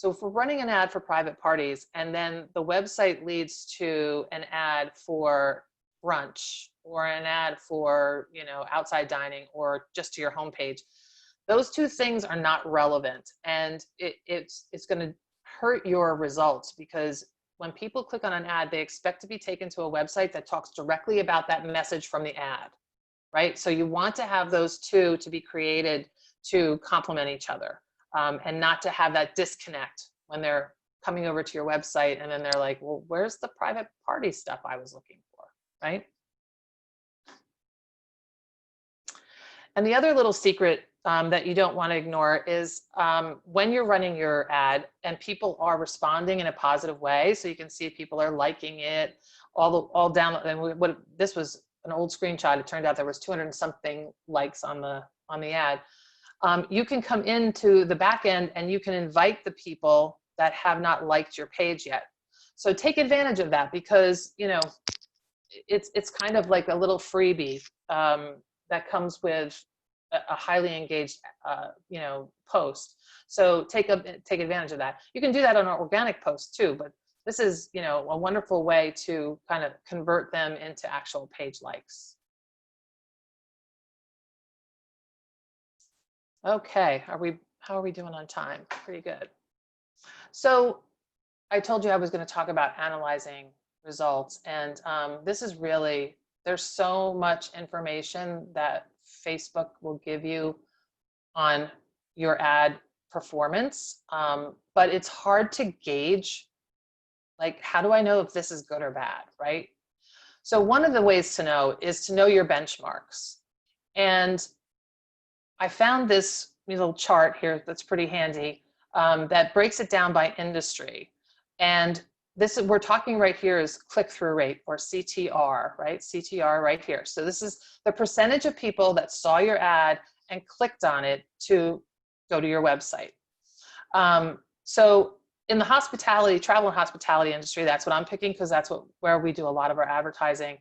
So if we're running an ad for private parties and then the website leads to an ad for brunch or an ad for, you know, outside dining or just to your homepage, those two things are not relevant, and it's going to hurt your results, because when people click on an ad, they expect to be taken to a website that talks directly about that message from the ad, right? So you want to have those two to be created to complement each other, and not to have that disconnect when they're coming over to your website and then they're like, well, where's the private party stuff I was looking for, right? And the other little secret that you don't want to ignore is when you're running your ad and people are responding in a positive way, so you can see people are liking it, all down. And this was an old screenshot. It turned out there was 200 and something likes on the ad. You can come into the back end and you can invite the people that have not liked your page yet. So take advantage of that, because you know it's kind of like a little freebie that comes with a highly engaged you know, post. So take advantage of that. You can do that on an organic post too, but this is, you know, a wonderful way to kind of convert them into actual page likes. Okay, how are we doing on time? Pretty good. So I told you I was going to talk about analyzing results, and this is really, there's so much information that Facebook will give you on your ad performance, but it's hard to gauge, like, how do I know if this is good or bad, right? So one of the ways to know is to know your benchmarks. And I found this little chart here that's pretty handy, that breaks it down by industry. And this we're talking right here is click-through rate, or CTR, right? CTR right here. So this is the percentage of people that saw your ad and clicked on it to go to your website. So in the hospitality, travel and hospitality industry, that's what I'm picking because that's where we do a lot of our advertising.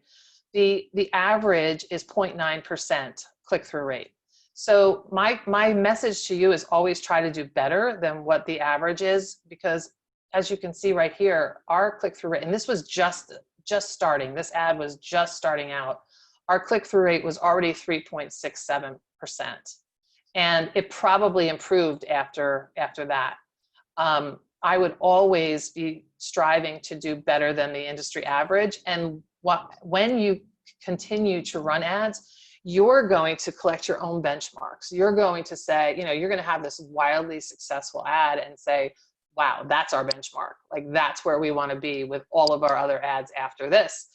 The average is 0.9% click-through rate. So my message to you is always try to do better than what the average is, because as you can see right here, our click-through rate, and this was just starting, this ad was just starting out, our click-through rate was already 3.67%. And it probably improved after that. I would always be striving to do better than the industry average. And when you continue to run ads, you're going to collect your own benchmarks. You're going to say, you know, you're going to have this wildly successful ad and say, wow, that's our benchmark. Like, that's where we want to be with all of our other ads after this.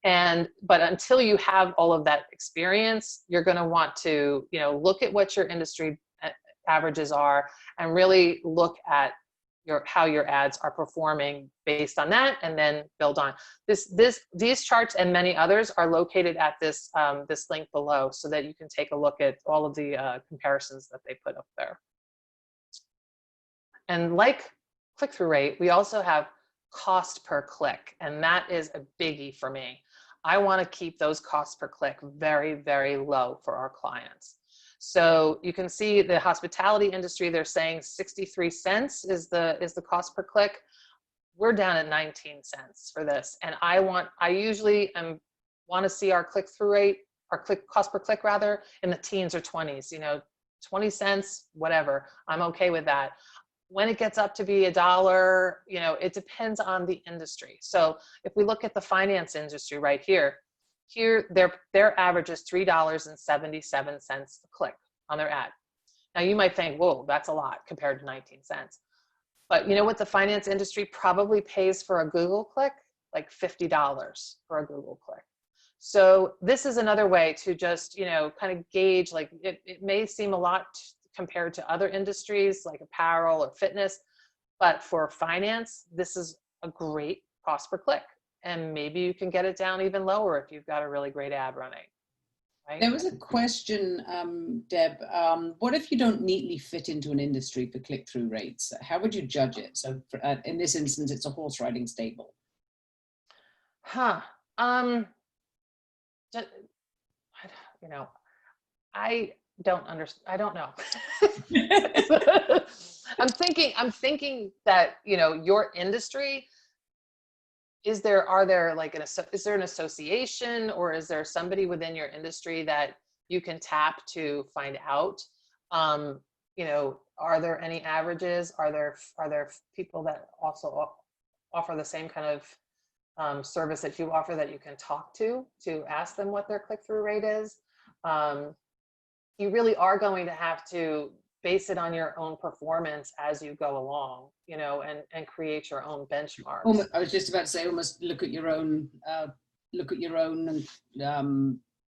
But until you have all of that experience, you're going to want to, you know, look at what your industry averages are and really look at how your ads are performing based on that, and then build on. These charts and many others are located at this link below, so that you can take a look at all of the comparisons that they put up there. And like click-through rate, we also have cost per click, and that is a biggie for me. I want to keep those costs per click very, very low for our clients. So you can see the hospitality industry, they're saying 63 cents is the cost per click. We're down at 19 cents for this. And I usually want to see our click-through rate, our cost per click rather, in the teens or 20s, you know, 20 cents, whatever. I'm okay with that. When it gets up to be $1, you know, it depends on the industry. So if we look at the finance industry right here, their average is $3.77 a click on their ad. Now you might think, whoa, that's a lot compared to 19 cents. But you know what the finance industry probably pays for a Google click? Like $50 for a Google click. So this is another way to just, you know, kind of gauge, like it may seem a lot compared to other industries like apparel or fitness, but for finance, this is a great cost per click. And maybe you can get it down even lower if you've got a really great ad running. Right? There was a question, Deb, what if you don't neatly fit into an industry for click-through rates? How would you judge it? So in this instance, it's a horse riding stable. You know, I don't understand. I don't know. I'm thinking that, you know, your industry, is there an association, or is there somebody within your industry that you can tap to find out, you know, are there any averages? Are there people that also offer the same kind of service that you offer that you can talk to ask them what their click-through rate is? You really are going to have to base it on your own performance as you go along, you know, and create your own benchmarks. I was just about to say, almost look at your own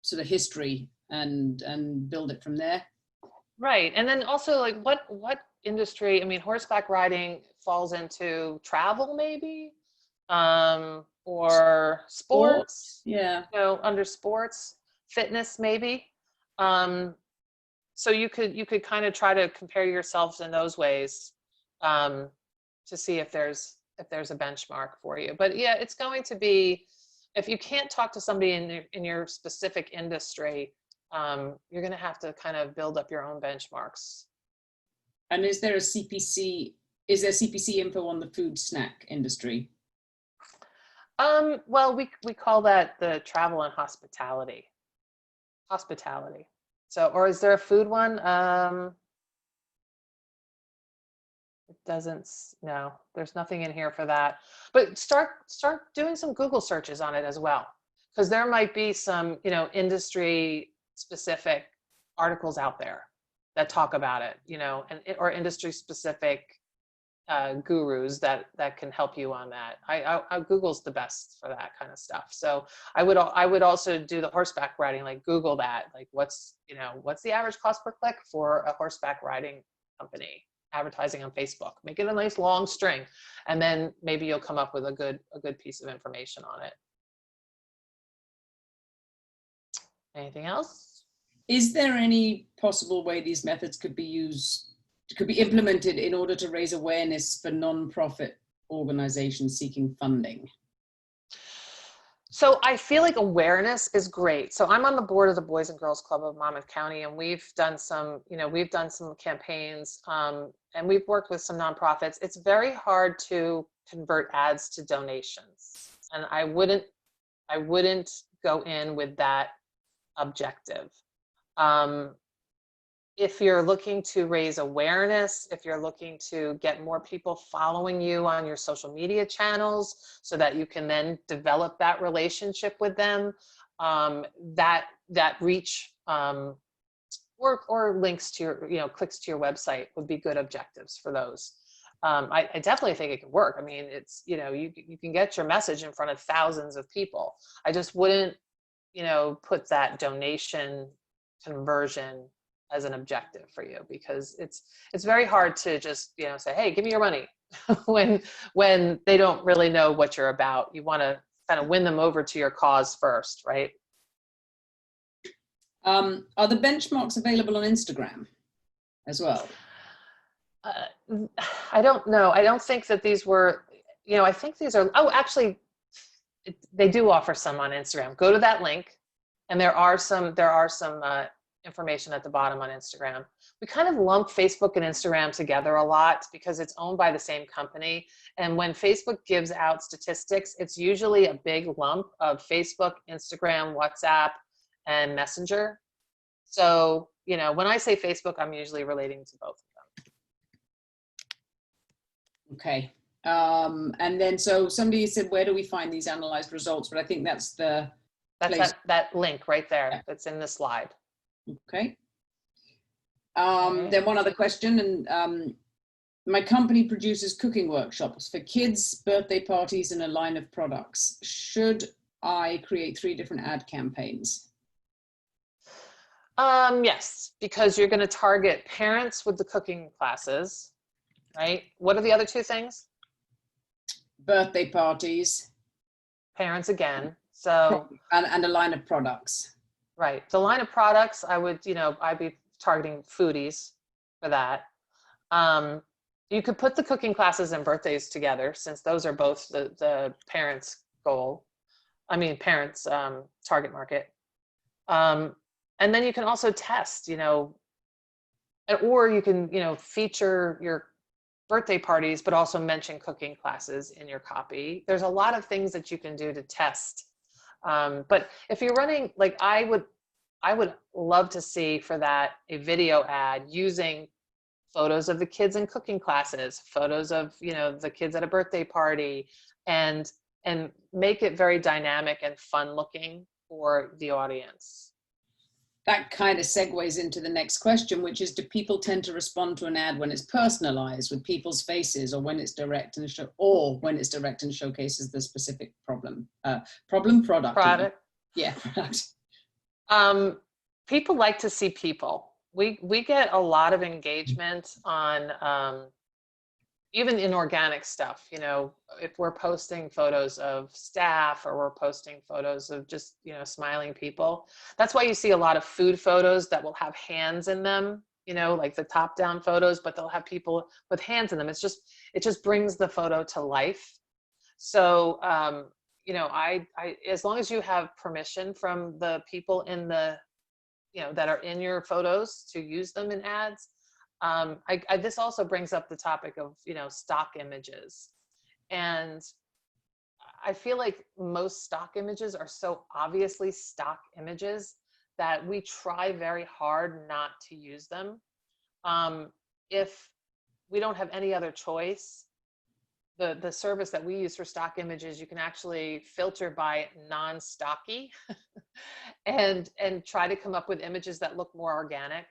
sort of history and build it from there. Right. And then also, like, what industry, I mean, horseback riding falls into travel maybe, or sports, yeah, you know, under sports, fitness maybe. So you could kind of try to compare yourselves in those ways, to see if there's a benchmark for you. But yeah, it's going to be, if you can't talk to somebody in your specific industry, you're going to have to kind of build up your own benchmarks. And is there CPC info on the food snack industry? Well, we call that the travel and hospitality. So, or is there a food one? It doesn't, no, there's nothing in here for that. But start doing some Google searches on it as well, because there might be some, you know, industry specific articles out there that talk about it, you know, or industry specific gurus that can help you on that. I Google's the best for that kind of stuff. So I would also do the horseback riding, like Google that, like what's the average cost per click for a horseback riding company advertising on Facebook. Make it a nice long string, and then maybe you'll come up with a good piece of information on it. Anything else? Is there any possible way these methods could be implemented in order to raise awareness for non-profit organizations seeking funding? So I feel like awareness is great. So I'm on the board of the Boys and Girls Club of Monmouth County, and we've done some campaigns, and we've worked with some nonprofits. It's very hard to convert ads to donations, and I wouldn't go in with that objective. If you're looking to raise awareness, if you're looking to get more people following you on your social media channels so that you can then develop that relationship with them, that reach, or links to your, you know, clicks to your website would be good objectives for those. I definitely think it can work. I mean, it's, you know, you can get your message in front of thousands of people. I just wouldn't, you know, put that donation conversion as an objective for you, because it's very hard to just, you know, say, hey, give me your money when they don't really know what you're about. You want to kind of win them over to your cause first, right? Are the benchmarks available on Instagram as well? I don't know. I don't think that these were, you know, I think these are, oh, actually, they do offer some on Instagram. Go to that link, and there are some information at the bottom on Instagram. We kind of lump Facebook and Instagram together a lot because it's owned by the same company. And when Facebook gives out statistics, it's usually a big lump of Facebook, Instagram, WhatsApp, and Messenger. So, you know, when I say Facebook, I'm usually relating to both of them. Okay. And then, so somebody said, where do we find these analyzed results? But I think that's that link right there. Yeah. That's in the slide. Okay. Then one other question, and my company produces cooking workshops for kids, birthday parties, and a line of products. Should I create 3 different ad campaigns? Yes, because you're going to target parents with the cooking classes, right? What are the other 2 things? Birthday parties. Parents again. So and a line of products. Right. The line of products, I would, you know, I'd be targeting foodies for that. You could put the cooking classes and birthdays together, since those are both the parents' goal. I mean, parents' target market. And then you can also test, you know, or you can, you know, feature your birthday parties, but also mention cooking classes in your copy. There's a lot of things that you can do to test. But if you're running, like I would love to see for that a video ad using photos of the kids in cooking classes, photos of, you know, the kids at a birthday party, and make it very dynamic and fun looking for the audience. That kind of segues into the next question, which is, do people tend to respond to an ad when it's personalized with people's faces, or when it's direct and showcases the specific product? Product. Yeah, product. People like to see people. We get a lot of engagement on even in organic stuff. You know, if we're posting photos of staff, or we're posting photos of just, you know, smiling people. That's why you see a lot of food photos that will have hands in them, you know, like the top down photos, but they'll have people with hands in them. It just brings the photo to life. So, you know, I as long as you have permission from the people in the, you know, that are in your photos to use them in ads. This also brings up the topic of, you know, stock images. And I feel like most stock images are so obviously stock images that we try very hard not to use them. If we don't have any other choice, the service that we use for stock images, you can actually filter by non-stocky and try to come up with images that look more organic.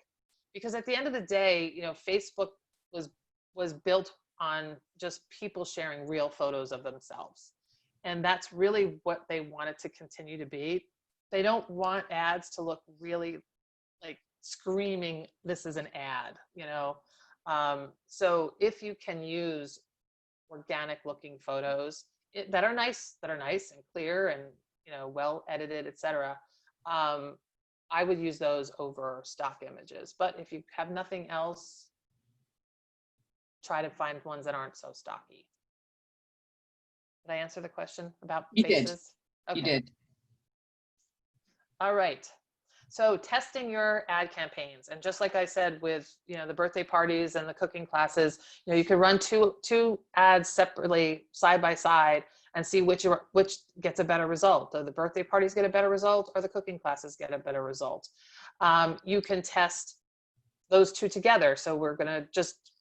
Because at the end of the day, you know, Facebook was built on just people sharing real photos of themselves. And that's really what they want it to continue to be. They don't want ads to look really like screaming, this is an ad, you know? So if you can use organic looking photos that are nice and clear and, you know, well edited, etc. I would use those over stock images. But if you have nothing else, try to find ones that aren't so stocky. Did I answer the question about faces? You did. All right. So testing your ad campaigns, and just like I said with, you know, the birthday parties and the cooking classes, you know, you could run two ads separately, side by side, and see which gets a better result. Do the birthday parties get a better result, or the cooking classes get a better result? You can test those two together. So we're going to just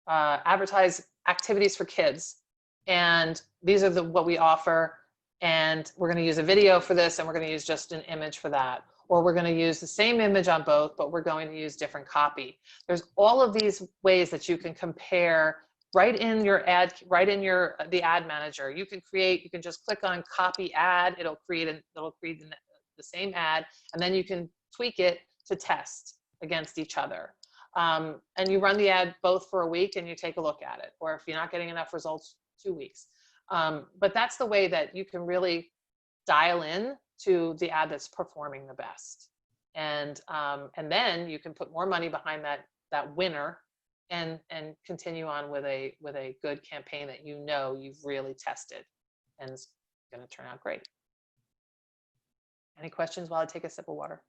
advertise activities for kids, and these are what we offer. And we're going to use a video for this, and we're going to use just an image for that. Or we're going to use the same image on both, but we're going to use different copy. There's all of these ways that you can compare right in your ad, the ad manager. You can just click on copy ad. It'll create the same ad, and then you can tweak it to test against each other. And you run the ad both for a week, and you take a look at it. Or if you're not getting enough results, 2 weeks. But that's the way that you can really dial in to the ad that's performing the best. And then you can put more money behind that winner and continue on with a good campaign that you know you've really tested and it's going to turn out great. Any questions while I take a sip of water?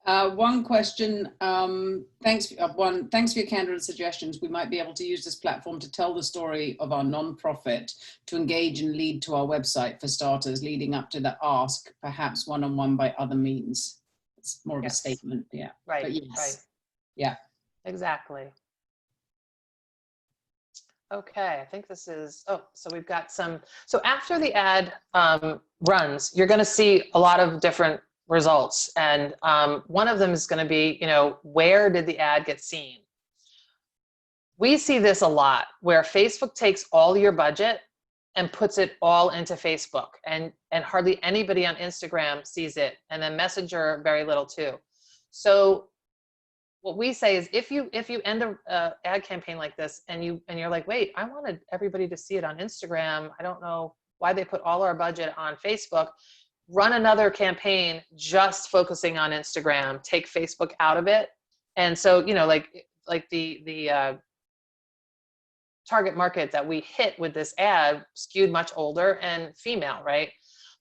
One question, thanks for your candor and suggestions. We might be able to use this platform to tell the story of our nonprofit, to engage and lead to our website for starters, leading up to the ask, perhaps one-on-one by other means. It's more of a statement, yeah. Right, but yes. right. Yeah. Exactly. Okay, I think this is, so we've got so after the ad runs, you're gonna see a lot of different results. And one of them is going to be, you know, where did the ad get seen? We see this a lot where Facebook takes all your budget and puts it all into Facebook, and hardly anybody on Instagram sees it, and then Messenger very little too. So what we say is, if you end a ad campaign like this and you're like, wait, I wanted everybody to see it on Instagram, I don't know why they put all our budget on Facebook, run another campaign just focusing on Instagram, take Facebook out of it. And so, you know, like the target market that we hit with this ad skewed much older and female, right?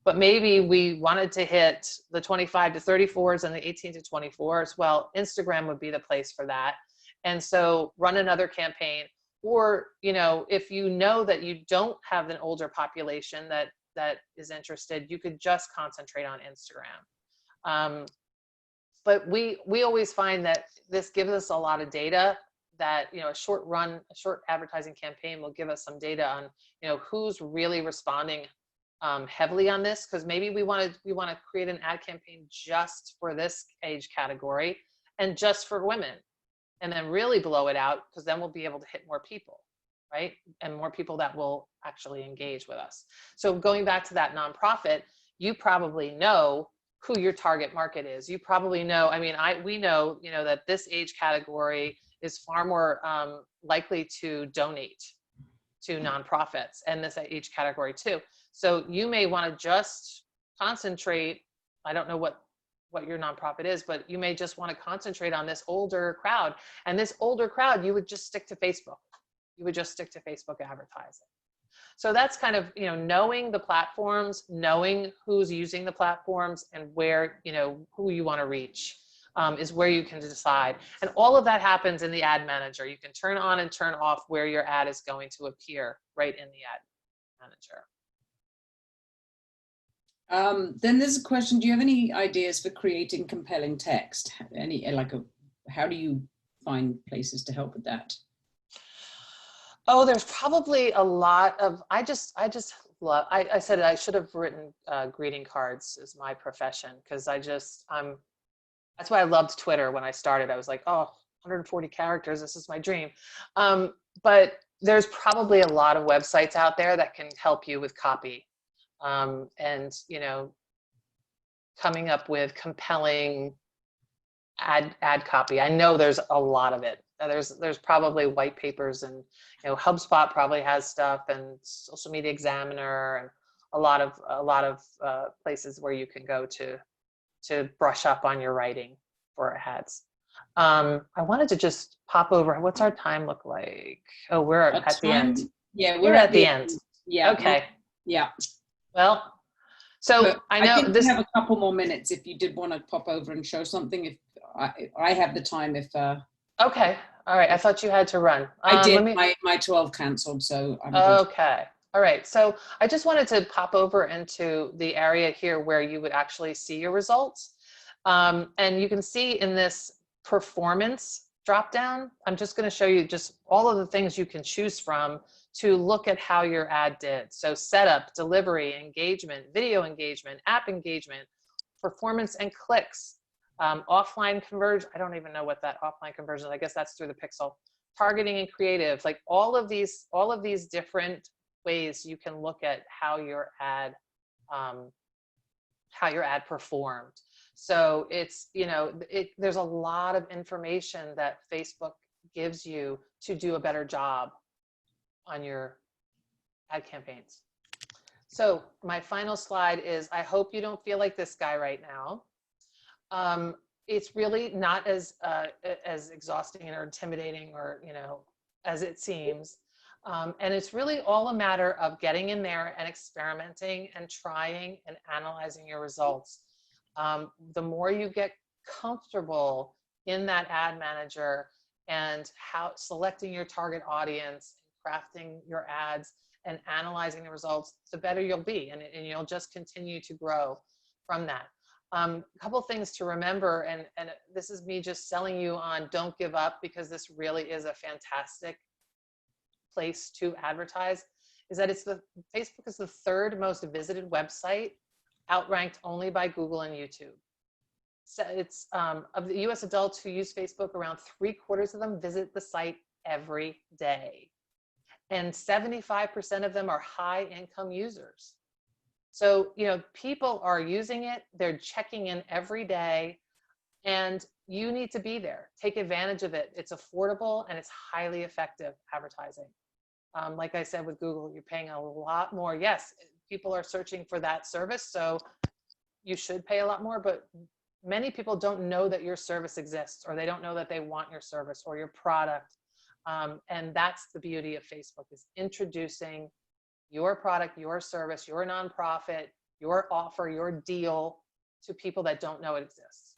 But maybe we wanted to hit the 25 to 34s and the 18 to 24s. Well, Instagram would be the place for that. And so run another campaign, or, you know, if you know that you don't have an older population that is interested, you could just concentrate on Instagram. But we always find that this gives us a lot of data, that, you know, a short advertising campaign will give us some data on, you know, who's really responding heavily on this, because maybe we want to create an ad campaign just for this age category and just for women, and then really blow it out, because then we'll be able to hit more people, right? And more people that will actually engage with us. So going back to that nonprofit, you probably know who your target market is. You probably know, I mean, we know, you know, that this age category is far more likely to donate to nonprofits, and this age category too. So you may want to just concentrate, I don't know what your nonprofit is, but you may just want to concentrate on this older crowd. And this older crowd, you would just stick to Facebook. You would just stick to Facebook advertising. So that's kind of, you know, knowing the platforms, knowing who's using the platforms, and where, you know, who you want to reach is where you can decide. And all of that happens in the ad manager. You can turn on and turn off where your ad is going to appear right in the ad manager. Then there's a question, do you have any ideas for creating compelling text? How do you find places to help with that? Oh, there's probably a lot of, I said I should have written greeting cards as my profession, because that's why I loved Twitter when I started. I was like, oh, 140 characters, this is my dream. But there's probably a lot of websites out there that can help you with copy. And, you know, coming up with compelling ad copy. I know there's a lot of it. There's probably white papers, and, you know, HubSpot probably has stuff, and Social Media Examiner, and a lot of places where you can go to brush up on your writing for ads. I wanted to just pop over. What's our time look like? Oh, we're at the end. Yeah, we're at the end. Yeah. Okay. Yeah. Well, so but I know think we have a couple more minutes if you did want to pop over and show something. If I have the time, if okay, all right. I thought you had to run. I did. My 12 cancelled, so I'm okay. All right. So I just wanted to pop over into the area here where you would actually see your results, and you can see in this performance drop down. I'm just going to show you just all of the things you can choose from to look at how your ad did. So setup, delivery, engagement, video engagement, app engagement, performance and clicks, offline conversion. I don't even know what that offline conversion is. I guess that's through the pixel. Targeting and creative, like all of these different ways you can look at how your ad performed. So it's, you know, there's a lot of information that Facebook gives you to do a better job on your ad campaigns. So my final slide is, I hope you don't feel like this guy right now. It's really not as exhausting or intimidating, or, you know, as it seems. And it's really all a matter of getting in there and experimenting and trying and analyzing your results. The more you get comfortable in that ad manager and how selecting your target audience, crafting your ads, and analyzing the results, the better you'll be, and you'll just continue to grow from that. A couple things to remember, and this is me just selling you on don't give up, because this really is a fantastic place to advertise, is that Facebook is the third most visited website, outranked only by Google and YouTube. So it's of the US adults who use Facebook, around 3/4 of them visit the site every day. And 75% of them are high income users. So, you know, people are using it, they're checking in every day, and you need to be there. Take advantage of it. It's affordable and it's highly effective advertising. Like I said with Google, you're paying a lot more. Yes, people are searching for that service, so you should pay a lot more, but many people don't know that your service exists, or they don't know that they want your service or your product. And that's the beauty of Facebook, is introducing your product, your service, your nonprofit, your offer, your deal to people that don't know it exists.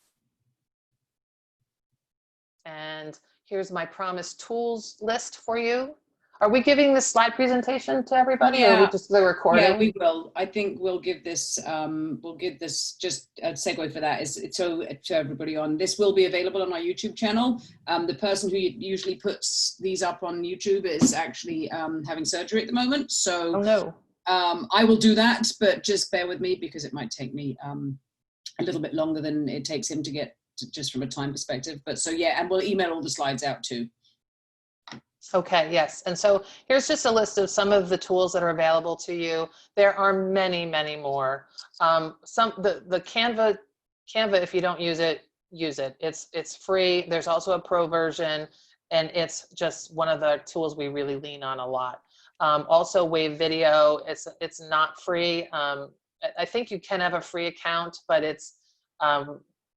And and here's my promised tools list for you. Are we giving this slide presentation to everybody, or are we just the recording? Yeah, we will. I think we'll give this just a segue for that is so to everybody on. This will be available on our YouTube channel. The person who usually puts these up on YouTube is actually having surgery at the moment. So oh, no. I will do that, but just bear with me because it might take me a little bit longer than it takes him to get to, just from a time perspective. But so yeah, and we'll email all the slides out too. Okay, yes. And so here's just a list of some of the tools that are available to you. There are many, many more. The Canva, if you don't use it, use it. It's free. There's also a pro version, and it's just one of the tools we really lean on a lot. Also Wave Video, it's not free. I think you can have a free account, but it's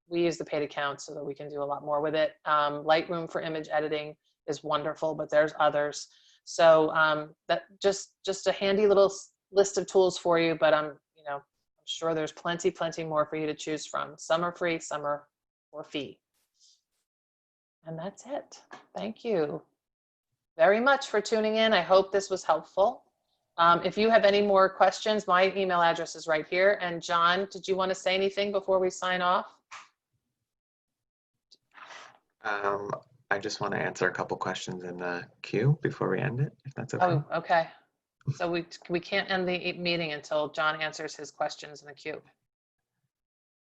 we use the paid account so that we can do a lot more with it. Lightroom for image editing is wonderful, but there's others. So that just a handy little list of tools for you, but I'm sure there's plenty more for you to choose from. Some are free, some are for fee. And that's it. Thank you very much for tuning in. I hope this was helpful. If you have any more questions, my email address is right here. And John, did you want to say anything before we sign off? I just want to answer a couple questions in the queue before we end it, if that's okay. Oh, okay. So we can't end the meeting until John answers his questions in the queue.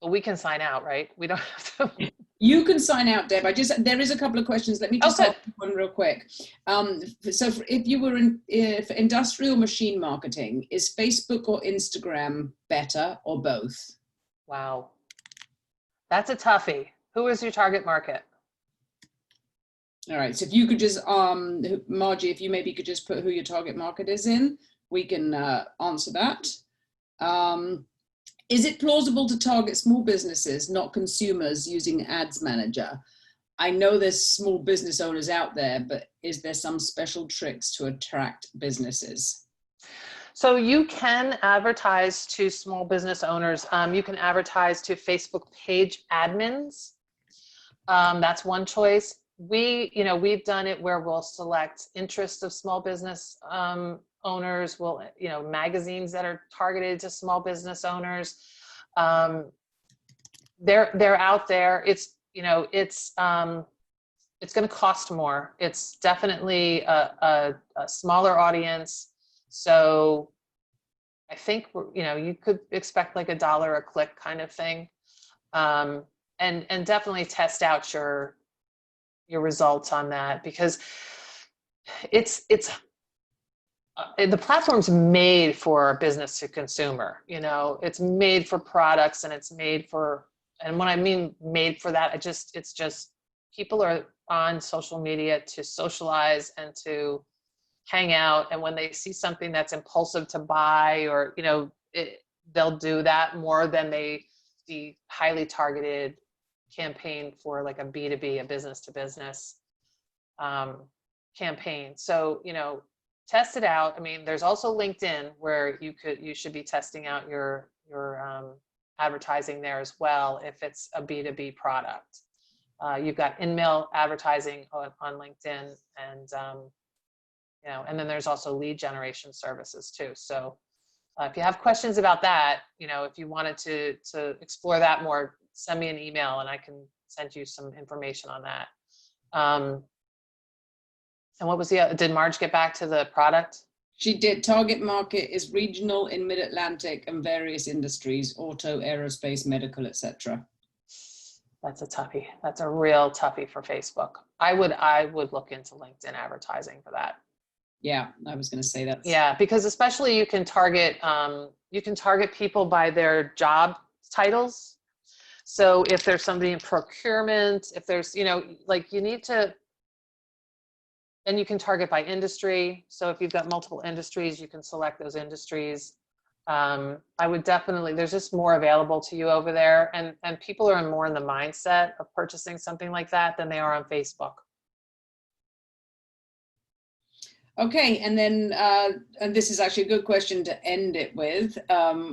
But we can sign out, right? We don't have to. You can sign out, Deb. There is a couple of questions. Let me just ask one real quick. So if you were for industrial machine marketing, is Facebook or Instagram better or both? Wow. That's a toughie. Who is your target market? All right, so if you could just, Margie, if you maybe could just put who your target market is in, we can answer that. Is it plausible to target small businesses, not consumers, using Ads Manager? I know there's small business owners out there, but is there some special tricks to attract businesses? So you can advertise to small business owners. You can advertise to Facebook page admins. That's one choice. We've done it where we'll select interests of small business owners. We'll, magazines that are targeted to small business owners. They're out there. It's going to cost more. It's definitely a smaller audience. So I think you could expect like $1 a click kind of thing, and definitely test out your results on that, because the platform's made for business to consumer. It's made for products, and it's made for, and when I mean made for that, it's just people are on social media to socialize and to hang out, and when they see something that's impulsive to buy, or they'll do that more than they see highly targeted campaign for like a B2B, a business to business campaign. So test it out. I mean, there's also LinkedIn where you should be testing out your advertising there as well if it's a B2B product. You've got in-mail advertising on LinkedIn, and and then there's also lead generation services too. So if you have questions about that, if you wanted to explore that more, send me an email and I can send you some information on that. And what was did Marge get back to the product? She did. Target market is regional in mid-Atlantic and various industries, auto, aerospace, medical, etc. That's a toughie. That's a real toughie for Facebook. I would look into LinkedIn advertising for that. Yeah, I was going to say that. Yeah, because especially you can target people by their job titles. So if there's somebody in procurement, if there's, you need to, and you can target by industry. So if you've got multiple industries, you can select those industries. I would definitely, there's just more available to you over there. And people are more in the mindset of purchasing something like that than they are on Facebook. Okay, and then, and this is actually a good question to end it with,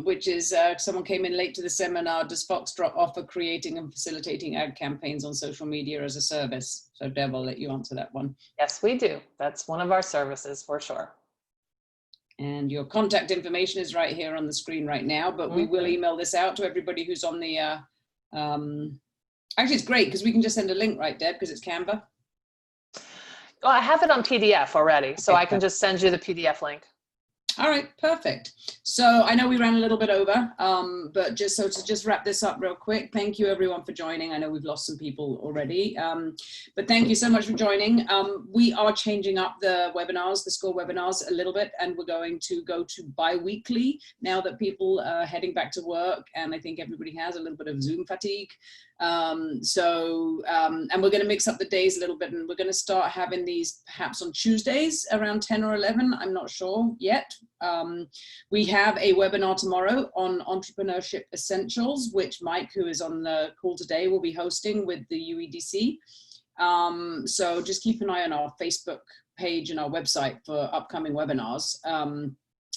which is someone came in late to the seminar. Does Foxtrot offer creating and facilitating ad campaigns on social media as a service? So Deb, I'll let you answer that one. Yes, we do. That's one of our services for sure. And your contact information is right here on the screen right now, but we will email this out to everybody who's on the, actually it's great because we can just send a link, right, Deb, because it's Canva. Well, I have it on PDF already, so Okay, I can just send you the PDF link. All right, perfect. So I know we ran a little bit over, but just so to just wrap this up real quick, thank you everyone for joining. I know we've lost some people already, but thank you so much for joining. We are changing up the webinars, the school webinars a little bit, and we're going to go to bi-weekly now that people are heading back to work, and I think everybody has a little bit of Zoom fatigue. And we're going to mix up the days a little bit, and we're going to start having these perhaps on Tuesdays around 10 or 11. I'm not sure yet. We have a webinar tomorrow on entrepreneurship essentials, which Mike, who is on the call today, will be hosting with the UEDC. So just keep an eye on our Facebook page and our website for upcoming webinars.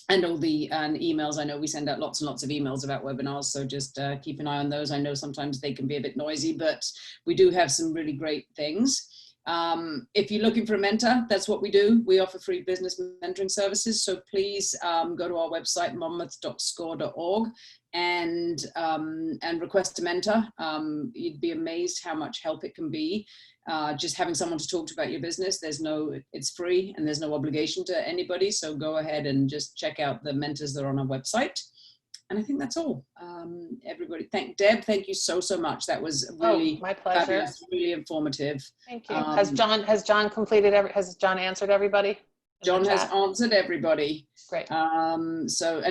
And all the emails. I know we send out lots and lots of emails about webinars, so just keep an eye on those. I know sometimes they can be a bit noisy, but we do have some really great things. If you're looking for a mentor, that's what we do. We offer free business mentoring services, so please go to our website, monmouth.score.org, and request a mentor. You'd be amazed how much help it can be. Just having someone to talk to about your business. It's free and there's no obligation to anybody. So go ahead and just check out the mentors that are on our website. And I think that's all. Everybody, Deb, thank you so much. That was really my pleasure. Fabulous, really informative. Thank you. Has John has John answered everybody? John has answered everybody. Great. And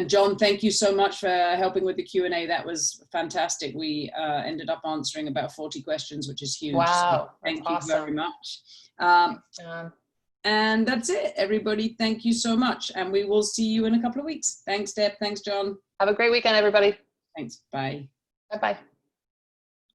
John, thank you so much for helping with the Q&A. That was fantastic. We ended up answering about 40 questions, which is huge. Wow. So thank you awesome. very much. Thanks, John. And that's it, everybody. Thank you so much. And we will see you in a couple of weeks. Thanks, Deb. Thanks, John. Have a great weekend, everybody. Thanks. Bye. Bye-bye.